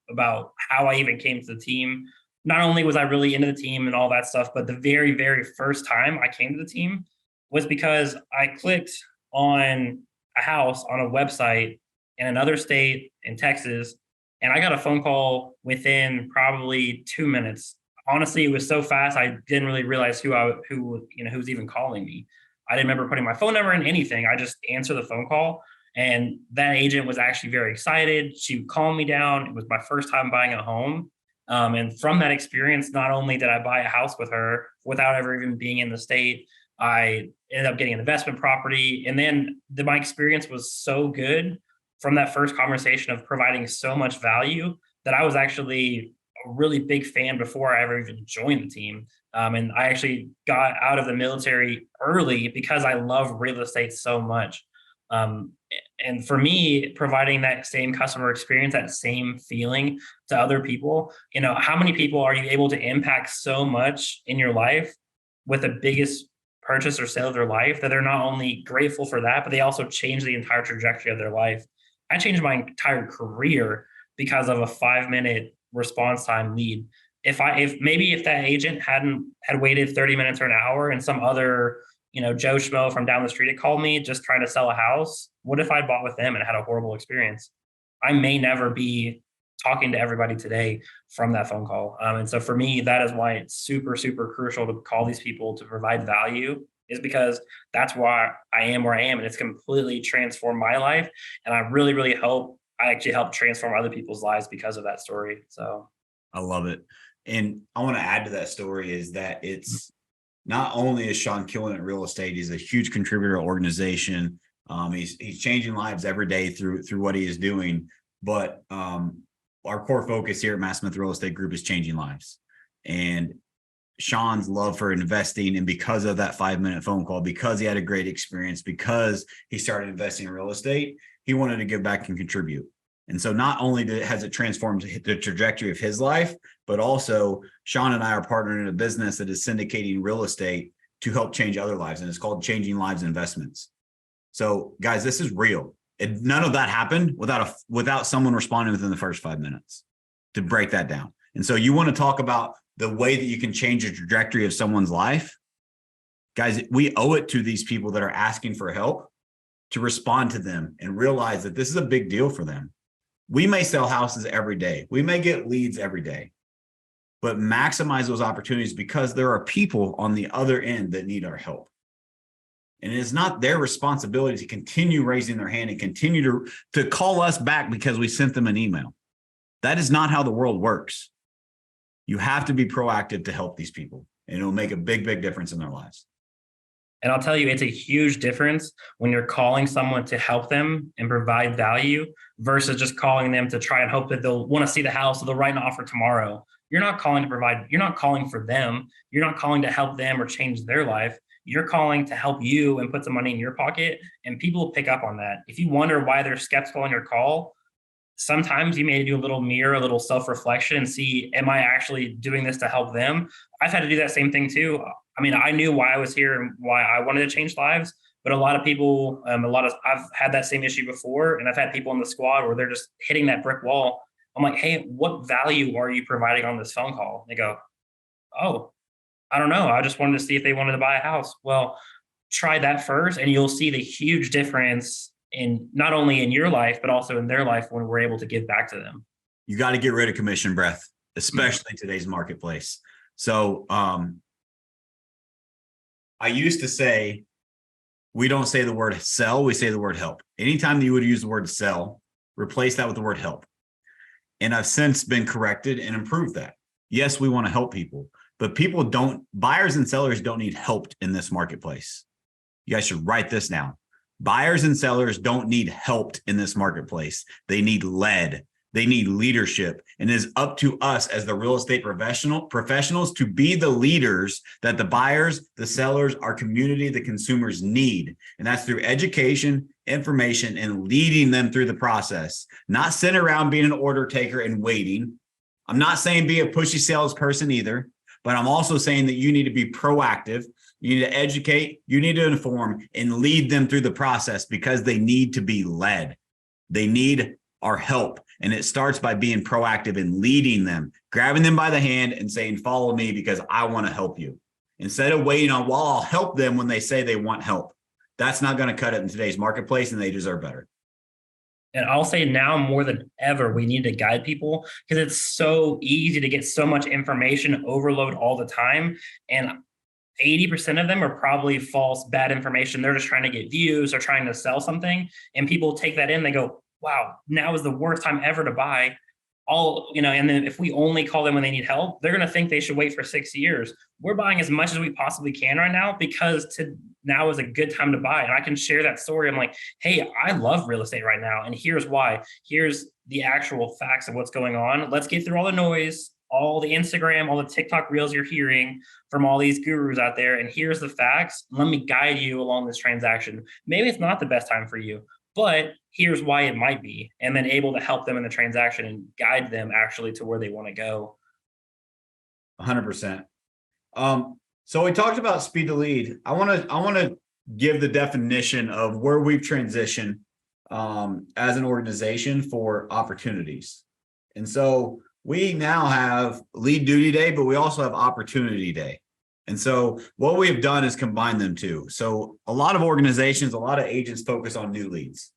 S2: about how I even came to the team. Not only was I really into the team and all that stuff, but the very, very first time I came to the team was because I clicked on a house on a website in another state in Texas, and I got a phone call within probably 2 minutes. Honestly, it was so fast I didn't really realize who was even calling me. I didn't remember putting my phone number in anything. I just answered the phone call, and that agent was actually very excited. She calmed me down. It was my first time buying a home. And from that experience, not only did I buy a house with her without ever even being in the state, I ended up getting an investment property. And then my experience was so good from that first conversation of providing so much value that I was actually a really big fan before I ever even joined the team. And I actually got out of the military early because I love real estate so much. And for me, providing that same customer experience, that same feeling to other people, how many people are you able to impact so much in your life with the biggest purchase or sale of their life that they're not only grateful for that, but they also change the entire trajectory of their life. I changed my entire career because of a 5-minute response time lead. If that agent had waited 30 minutes or an hour and some other Joe Schmo from down the street had called me just trying to sell a house, what if I bought with them and had a horrible experience? I may never be talking to everybody today from that phone call. And so for me, that is why it's super, super crucial to call these people to provide value, is because that's why I am where I am. And it's completely transformed my life. And I really, really hope I actually help transform other people's lives because of that story. So
S1: I love it. And I want to add to that story is that it's not only is Sean killing it in real estate, he's a huge contributor to organization. He's changing lives every day through what he is doing. But our core focus here at Matt Smith Real Estate Group is changing lives. And Sean's love for investing, and because of that 5-minute phone call, because he had a great experience, because he started investing in real estate, he wanted to give back and contribute. And so not only has it transformed the trajectory of his life, but also Sean and I are partnering in a business that is syndicating real estate to help change other lives. And it's called Changing Lives Investments. So guys, this is real. None of that happened without someone responding within the first 5 minutes to break that down. And so you want to talk about the way that you can change the trajectory of someone's life. Guys, we owe it to these people that are asking for help to respond to them and realize that this is a big deal for them. We may sell houses every day. We may get leads every day, but maximize those opportunities because there are people on the other end that need our help. And it is not their responsibility to continue raising their hand and continue to call us back because we sent them an email. That is not how the world works. You have to be proactive to help these people, and it'll make a big, big difference in their lives.
S2: And I'll tell you, it's a huge difference when you're calling someone to help them and provide value versus just calling them to try and hope that they'll want to see the house or they'll write an offer tomorrow. You're not calling to provide. You're not calling for them. You're not calling to help them or change their life. You're calling to help you and put some money in your pocket, and people pick up on that. If you wonder why they're skeptical on your call, sometimes you may do a little self-reflection and see, am I actually doing this to help them? I've had to do that same thing too. I mean, I knew why I was here and why I wanted to change lives, but a lot of people, I've had that same issue before, and I've had people in the squad where they're just hitting that brick wall. I'm like, hey, what value are you providing on this phone call? They go, oh, I don't know. I just wanted to see if they wanted to buy a house. Well, try that first, and you'll see the huge difference in not only in your life, but also in their life when we're able to give back to them.
S1: You got to get rid of commission breath, especially in today's marketplace. So I used to say, we don't say the word sell, we say the word help. Anytime that you would use the word sell, replace that with the word help. And I've since been corrected and improved that. Yes, we want to help people, but buyers and sellers don't need help in this marketplace. You guys should write this down. Buyers and sellers don't need helped in this marketplace. They need led. They need leadership. And it is up to us as the real estate professionals to be the leaders that the buyers, the sellers, our community, the consumers need. And that's through education, information, and leading them through the process. Not sitting around being an order taker and waiting. I'm not saying be a pushy salesperson either, but I'm also saying that you need to be proactive. You need to educate, you need to inform, and lead them through the process because they need to be led. They need our help. And it starts by being proactive and leading them, grabbing them by the hand and saying, follow me because I want to help you. Instead of waiting on, well, I'll help them when they say they want help. That's not going to cut it in today's marketplace, and they deserve better.
S2: And I'll say now more than ever, we need to guide people because it's so easy to get so much information overload all the time. And 80% of them are probably false, bad information. They're just trying to get views or trying to sell something. And people take that in, they go, wow, now is the worst time ever to buy. And then if we only call them when they need help, they're going to think they should wait for 6 years. We're buying as much as we possibly can right now because now is a good time to buy. And I can share that story. I'm like, hey, I love real estate right now. And here's why. Here's the actual facts of what's going on. Let's get through all the noise, all the Instagram, all the TikTok reels you're hearing from all these gurus out there. And here's the facts. Let me guide you along this transaction. Maybe it's not the best time for you, but here's why it might be, and then able to help them in the transaction and guide them actually to where they want to go.
S1: 100%. So we talked about speed to lead. I want to give the definition of where we've transitioned as an organization for opportunities. And so we now have lead duty day, but we also have opportunity day. And so what we have done is combine them two. So a lot of organizations, a lot of agents focus on new leads.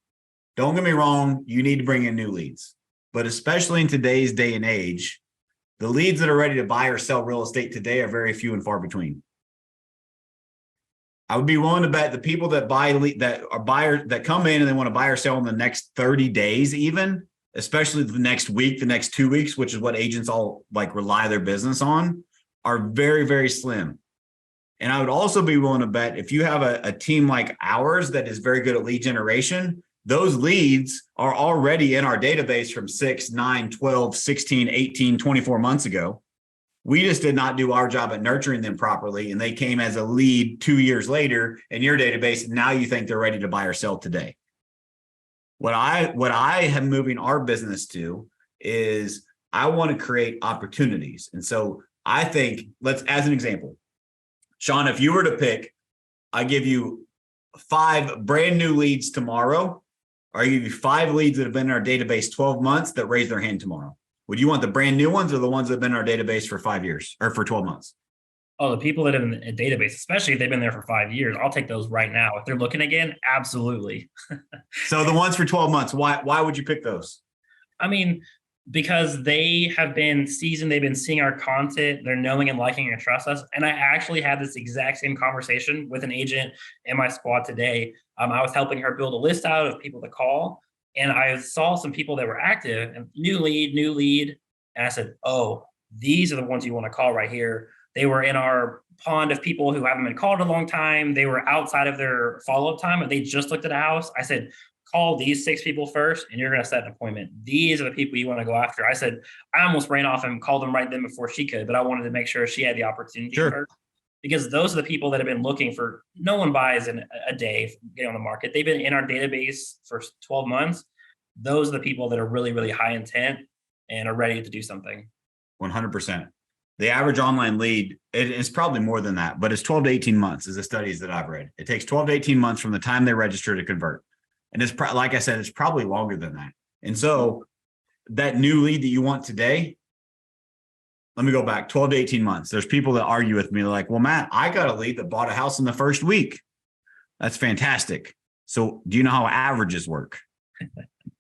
S1: Don't get me wrong, you need to bring in new leads. But especially in today's day and age, the leads that are ready to buy or sell real estate today are very few and far between. I would be willing to bet the people that that come in and they want to buy or sell in the next 30 days, even, especially the next week, the next 2 weeks, which is what agents all rely their business on, are very, very slim. And I would also be willing to bet if you have a team like ours that is very good at lead generation, those leads are already in our database from 6, 9, 12, 16, 18, 24 months ago. We just did not do our job at nurturing them properly. And they came as a lead 2 years later in your database. And now you think they're ready to buy or sell today. What I am moving our business to is I want to create opportunities. And so I think as an example, Sean, if you were to pick, I give you 5 brand new leads tomorrow, or I give you 5 leads that have been in our database 12 months that raise their hand tomorrow. Would you want the brand new ones or the ones that have been in our database for 5 years or for 12 months?
S2: Oh, the people that have in a database, especially if they've been there for 5 years, I'll take those right now. If they're looking again, absolutely.
S1: So the ones for 12 months, why would you pick those?
S2: I mean, because they have been seasoned, they've been seeing our content, they're knowing and liking and trust us. And I actually had this exact same conversation with an agent in my squad today. I was helping her build a list out of people to call, and I saw some people that were active and new lead. And I said, oh, these are the ones you want to call right here. They were in our pond of people who haven't been called in a long time. They were outside of their follow-up time, and they just looked at a house. I said, call these 6 people first, and you're going to set an appointment. These are the people you want to go after. I said, I almost ran off and called them right then before she could, but I wanted to make sure she had the opportunity first, because those are the people that have been looking for. No one buys in a day getting on the market. They've been in our database for 12 months. Those are the people that are really, really high intent and are ready to do something.
S1: 100%. The average online lead, it's probably more than that, but it's 12 to 18 months is the studies that I've read. It takes 12 to 18 months from the time they register to convert. And it's like I said, it's probably longer than that. And so that new lead that you want today, let me go back 12 to 18 months. There's people that argue with me. They're like, well, Matt, I got a lead that bought a house in the first week. That's fantastic. So do you know how averages work?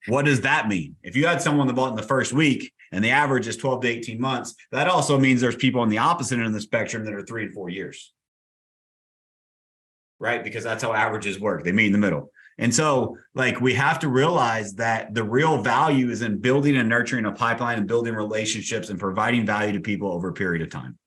S1: What does that mean? If you had someone that bought in the first week and the average is 12 to 18 months, that also means there's people on the opposite end of the spectrum that are 3 and 4 years. right? Because that's how averages work. They meet in the middle. And so like we have to realize that the real value is in building and nurturing a pipeline and building relationships and providing value to people over a period of time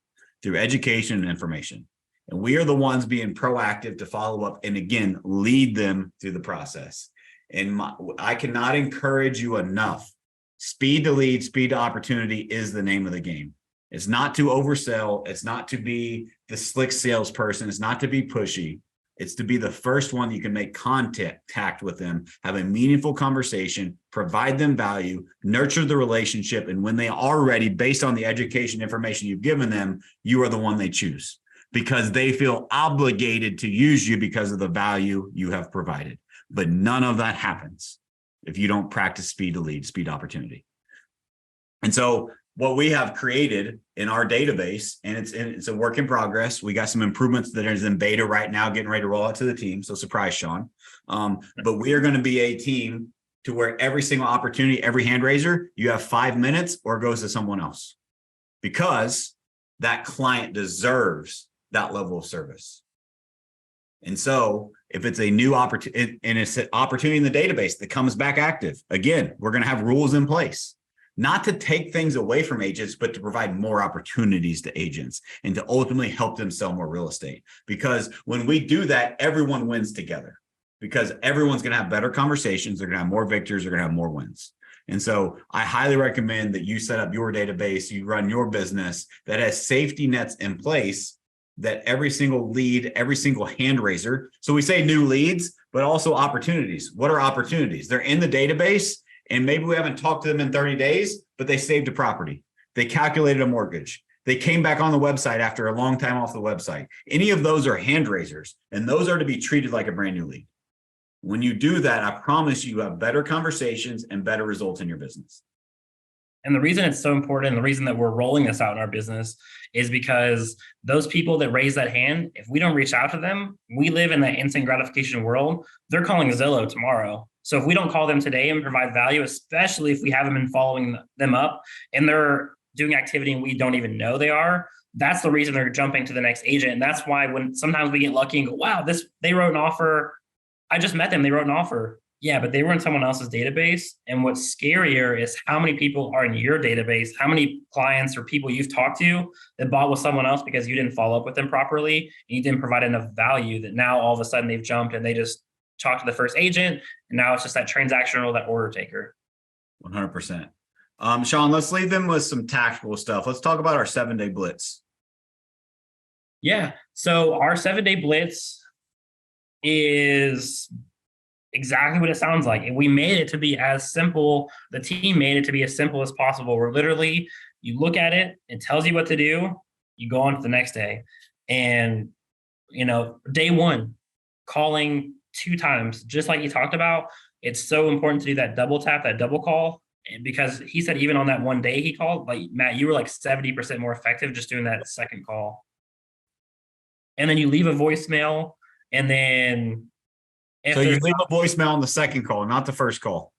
S1: through education and information. And we are the ones being proactive to follow up and again, lead them through the process. And I cannot encourage you enough. Speed to lead, speed to opportunity is the name of the game. It's not to oversell. It's not to be the slick salesperson. It's not to be pushy. It's to be the first one you can make contact with them, have a meaningful conversation, provide them value, nurture the relationship. And when they are ready, based on the education information you've given them, you are the one they choose because they feel obligated to use you because of the value you have provided. But none of that happens if you don't practice speed to lead, speed to opportunity. And so what we have created in our database, and it's a work in progress. We got some improvements that is in beta right now, getting ready to roll out to the team. So surprise, Sean. But we are going to be a team to where every single opportunity, every hand raiser, you have 5 minutes or it goes to someone else because that client deserves that level of service. And so if it's a new opportunity and it's an opportunity in the database that comes back active, again, we're going to have rules in place. Not to take things away from agents, but to provide more opportunities to agents and to ultimately help them sell more real estate. Because when we do that, everyone wins together because everyone's going to have better conversations. They're going to have more victors. They're going to have more wins. And so I highly recommend that you set up your database, you run your business that has safety nets in place that every single lead, every single hand raiser. So we say new leads, but also opportunities. What are opportunities? They're in the database. And maybe we haven't talked to them in 30 days, but they saved a property. They calculated a mortgage. They came back on the website after a long time off the website. Any of those are hand raisers, and those are to be treated like a brand new lead. When you do that, I promise you have better conversations and better results in your business.
S2: And the reason it's so important, and the reason that we're rolling this out in our business is because those people that raise that hand, if we don't reach out to them, we live in that instant gratification world. They're calling Zillow tomorrow. So if we don't call them today and provide value, especially if we haven't been following them up and they're doing activity and we don't even know they are, that's the reason they're jumping to the next agent. And that's why when sometimes we get lucky and go, wow, they wrote an offer. I just met them. They wrote an offer. Yeah, but they were in someone else's database. And what's scarier is how many people are in your database, how many clients or people you've talked to that bought with someone else because you didn't follow up with them properly and you didn't provide enough value that now all of a sudden they've jumped and they just talked to the first agent. And now it's just that transactional, that order taker.
S1: 100%. Sean, let's leave them with some tactical stuff. Let's talk about our 7-day blitz.
S2: Yeah. So our 7-day blitz is exactly what it sounds like. And we made it to be as simple. The team made it to be as simple as possible. Where literally you look at it, it tells you what to do. You go on to the next day. And, day one, calling 2 times, just like you talked about, it's so important to do that double tap, that double call. And because he said even on that one day he called, like Matt, you were like 70% more effective just doing that second call. And then you leave a voicemail, and then
S1: so you leave a voicemail on the second call, not the first call.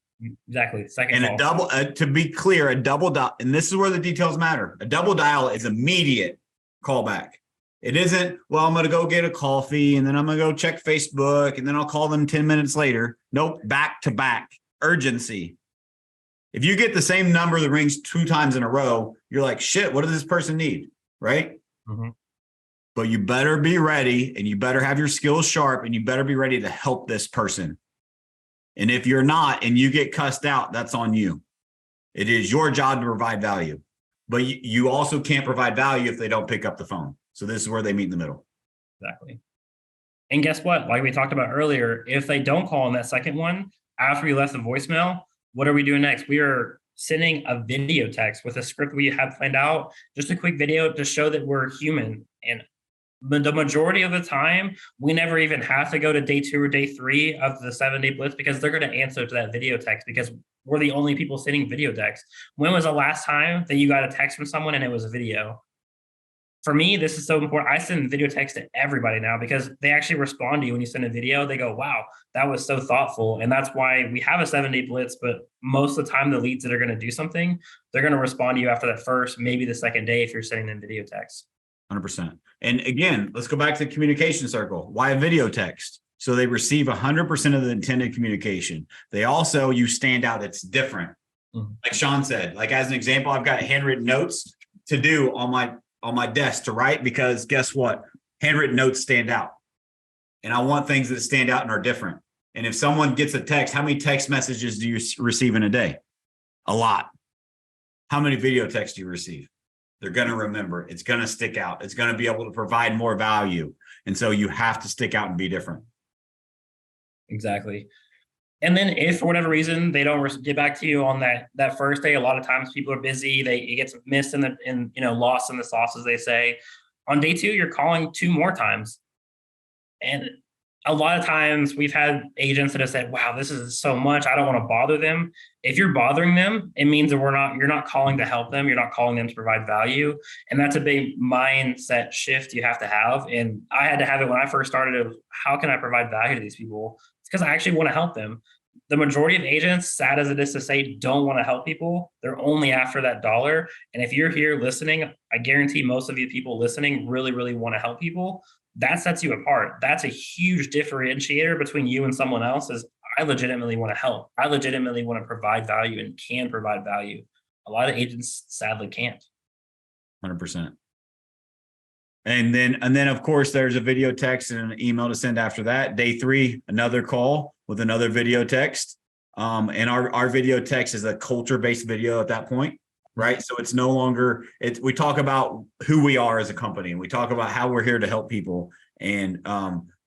S2: Exactly. Second
S1: and
S2: call.
S1: And to be clear, a double dial, and this is where the details matter. A double dial is immediate callback. It isn't, well, I'm going to go get a coffee and then I'm going to go check Facebook and then I'll call them 10 minutes later. Nope. Back to back. Urgency. If you get the same number that rings 2 times in a row, you're like, shit, what does this person need? Right?
S2: Mm-hmm.
S1: But you better be ready and you better have your skills sharp and you better be ready to help this person. And if you're not and you get cussed out, that's on you. It is your job to provide value. But you also can't provide value if they don't pick up the phone. So this is where they meet in the middle.
S2: Exactly. And guess what? Like we talked about earlier, if they don't call on that second one, after we left the voicemail, what are we doing next? We are sending a video text with a script we have planned out, just a quick video to show that we're human. And the majority of the time, we never even have to go to day 2 or day 3 of the 7-day blitz because they're going to answer to that video text because we're the only people sending video text. When was the last time that you got a text from someone and it was a video? For me, this is so important. I send video text to everybody now because they actually respond to you when you send a video. They go, wow, that was so thoughtful. And that's why we have a 7-day blitz, but most of the time the leads that are going to do something, they're going to respond to you after that first, maybe the second day if you're sending them video text.
S1: 100%. And again, let's go back to the communication circle. Why a video text? So they receive 100% of the intended communication. They also, you stand out. It's different. Like Sean said, like as an example, I've got handwritten notes to do on my desk to write, because guess what? Handwritten notes stand out. And I want things that stand out and are different. And if someone gets a text, how many text messages do you receive in a day? A lot. How many video texts do you receive? They're going to remember. It's going to stick out. It's going to be able to provide more value. And so you have to stick out and be different.
S2: Exactly. And then if for whatever reason they don't get back to you on that first day, a lot of times people are busy. It gets missed lost in the sauce, as they say. On day 2, you're calling 2 more times. And a lot of times we've had agents that have said, wow, this is so much, I don't want to bother them. If you're bothering them, it means that you're not calling to help them. You're not calling them to provide value. And that's a big mindset shift you have to have. And I had to have it when I first started of how can I provide value to these people? It's because I actually want to help them. The majority of agents, sad as it is to say, don't want to help people. They're only after that dollar. And if you're here listening, I guarantee most of you people listening really, really want to help people. That sets you apart. That's a huge differentiator between you and someone else. Is I legitimately want to help. I legitimately want to provide value and can provide value. A lot of agents sadly can't.
S1: 100%. And then of course there's a video text and an email to send after that. Day 3, another call with another video text. And our video text is a culture-based video at that point, right? So it's no longer, we talk about who we are as a company, and we talk about how we're here to help people. And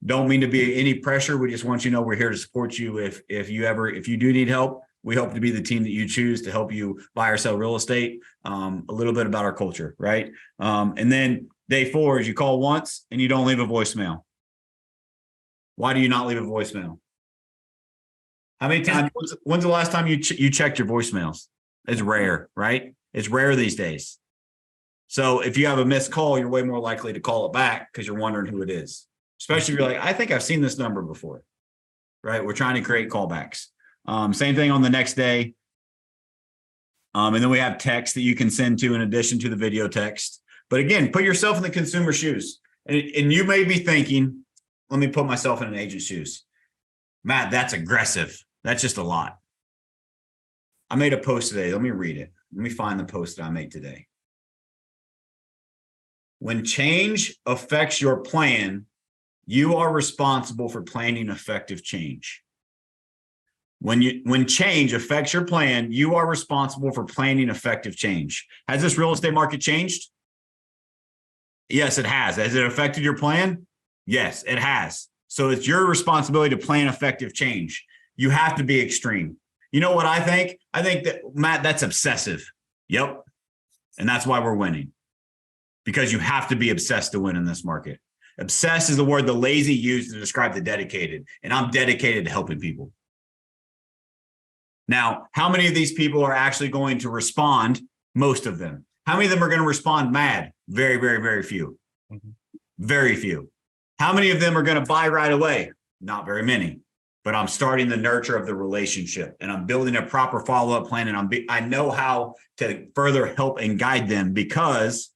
S1: don't mean to be any pressure. We just want you to know we're here to support you. If you do need help, we hope to be the team that you choose to help you buy or sell real estate. A little bit about our culture, right? And then day 4 is you call once and you don't leave a voicemail. Why do you not leave a voicemail? How many times? When's the last time you checked your voicemails? It's rare, right? It's rare these days. So if you have a missed call, you're way more likely to call it back because you're wondering who it is. Especially if you're like, I think I've seen this number before, right? We're trying to create callbacks. Same thing on the next day. And then we have text that you can send to in addition to the video text. But again, put yourself in the consumer shoes. And you may be thinking, let me put myself in an agent's shoes. Matt, that's aggressive. That's just a lot. I made a post today. Let me read it. Let me find the post that I made today. When change affects your plan, you are responsible for planning effective change. When change affects your plan, you are responsible for planning effective change. Has this real estate market changed? Yes, it has. Has it affected your plan? Yes, it has. So it's your responsibility to plan effective change. You have to be extreme. You know what I think? I think that, Matt, that's obsessive. Yep. And that's why we're winning. Because you have to be obsessed to win in this market. Obsessed is the word the lazy use to describe the dedicated. And I'm dedicated to helping people. Now, how many of these people are actually going to respond? Most of them. How many of them are going to respond mad? Very, very, very few. Very few. How many of them are going to buy right away? Not very many. But I'm starting the nurture of the relationship, and I'm building a proper follow-up plan, and I know how to further help and guide them because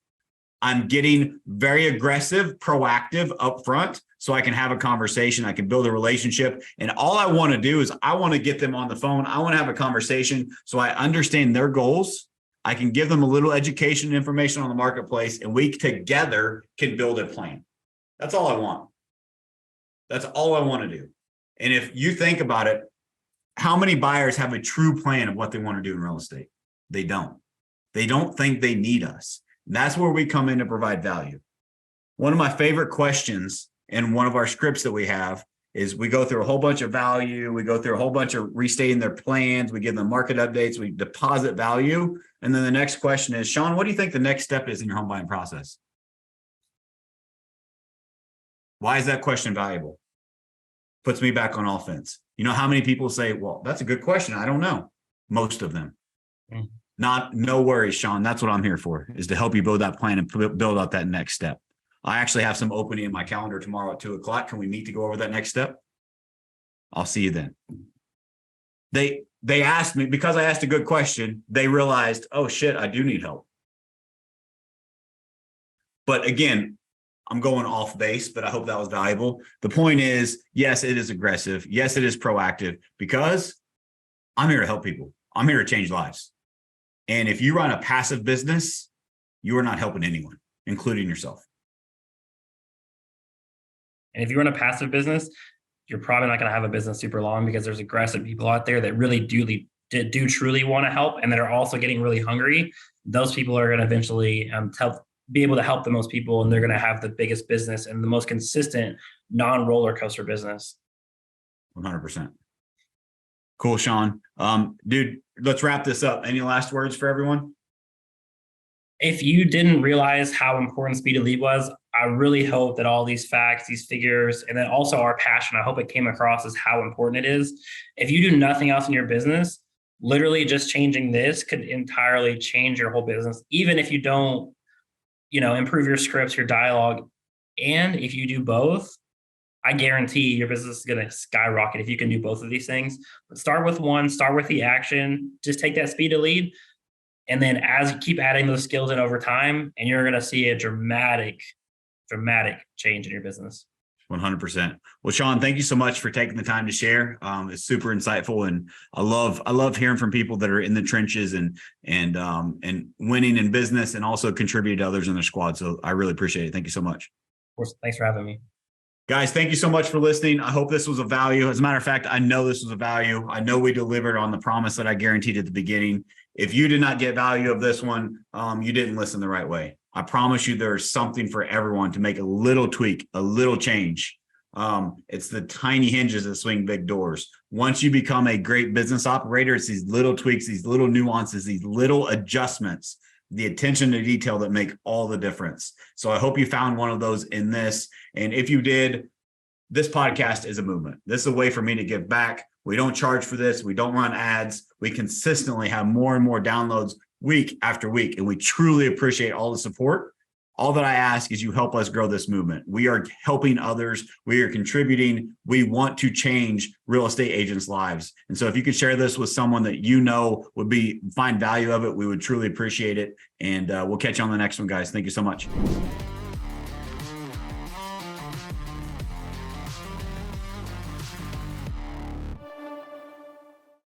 S1: I'm getting very aggressive, proactive up front so I can have a conversation. I can build a relationship. And all I want to do is I want to get them on the phone. I want to have a conversation so I understand their goals. I can give them a little education and information on the marketplace, and we together can build a plan. That's all I want. That's all I want to do. And if you think about it, how many buyers have a true plan of what they want to do in real estate? They don't. They don't think they need us. And that's where we come in to provide value. One of my favorite questions in one of our scripts that we have is we go through a whole bunch of value. We go through a whole bunch of restating their plans. We give them market updates. We deposit value. And then the next question is, Sean, what do you think the next step is in your home buying process? Why is that question valuable? Puts me back on offense. You know how many people say, well, that's a good question. I don't know. Most of them. No worries, Sean. That's what I'm here for, is to help you build that plan and build out that next step. I actually have some opening in my calendar tomorrow at 2:00. Can we meet to go over that next step? I'll see you then. They asked me, because I asked a good question, they realized, oh shit, I do need help. But again, I'm going off base, but I hope that was valuable. The point is, yes, it is aggressive. Yes, it is proactive because I'm here to help people. I'm here to change lives. And if you run a passive business, you are not helping anyone, including yourself.
S2: And if you run a passive business, you're probably not going to have a business super long because there's aggressive people out there that really do truly want to help and that are also getting really hungry. Those people are going to eventually be able to help the most people, and they're going to have the biggest business and the most consistent non-roller coaster business.
S1: 100%. Cool, Sean. Dude, let's wrap this up. Any last words for everyone?
S2: If you didn't realize how important speed of lead was, I really hope that all these facts, these figures, and then also our passion, I hope it came across as how important it is. If you do nothing else in your business, literally just changing this could entirely change your whole business, even if you don't, improve your scripts, your dialogue. And if you do both, I guarantee your business is going to skyrocket if you can do both of these things. But start with one, start with the action, just take that speed of lead. And then as you keep adding those skills in over time, and you're going to see a dramatic change in your business.
S1: 100%. Well, Sean, thank you so much for taking the time to share. It's super insightful, and I love hearing from people that are in the trenches and winning in business, and also contribute to others in their squad. So I really appreciate it. Thank you so much.
S2: Of course, thanks for having me.
S1: Guys, thank you so much for listening. I hope this was of value. As a matter of fact, I know this was of value. I know we delivered on the promise that I guaranteed at the beginning. If you did not get value of this one, you didn't listen the right way. I promise you there's something for everyone to make a little tweak, a little change. It's the tiny hinges that swing big doors. Once you become a great business operator, it's these little tweaks, these little nuances, these little adjustments, the attention to detail that make all the difference. So I hope you found one of those in this. And if you did, this podcast is a movement. This is a way for me to give back. We don't charge for this. We don't run ads. We consistently have more and more downloads week after week, and we truly appreciate all the support. All that I ask is you help us grow this movement. We are helping others. We are contributing. We want to change real estate agents' lives. And so if you could share this with someone that would find value of it, we would truly appreciate it. And we'll catch you on the next one, guys. Thank you so much.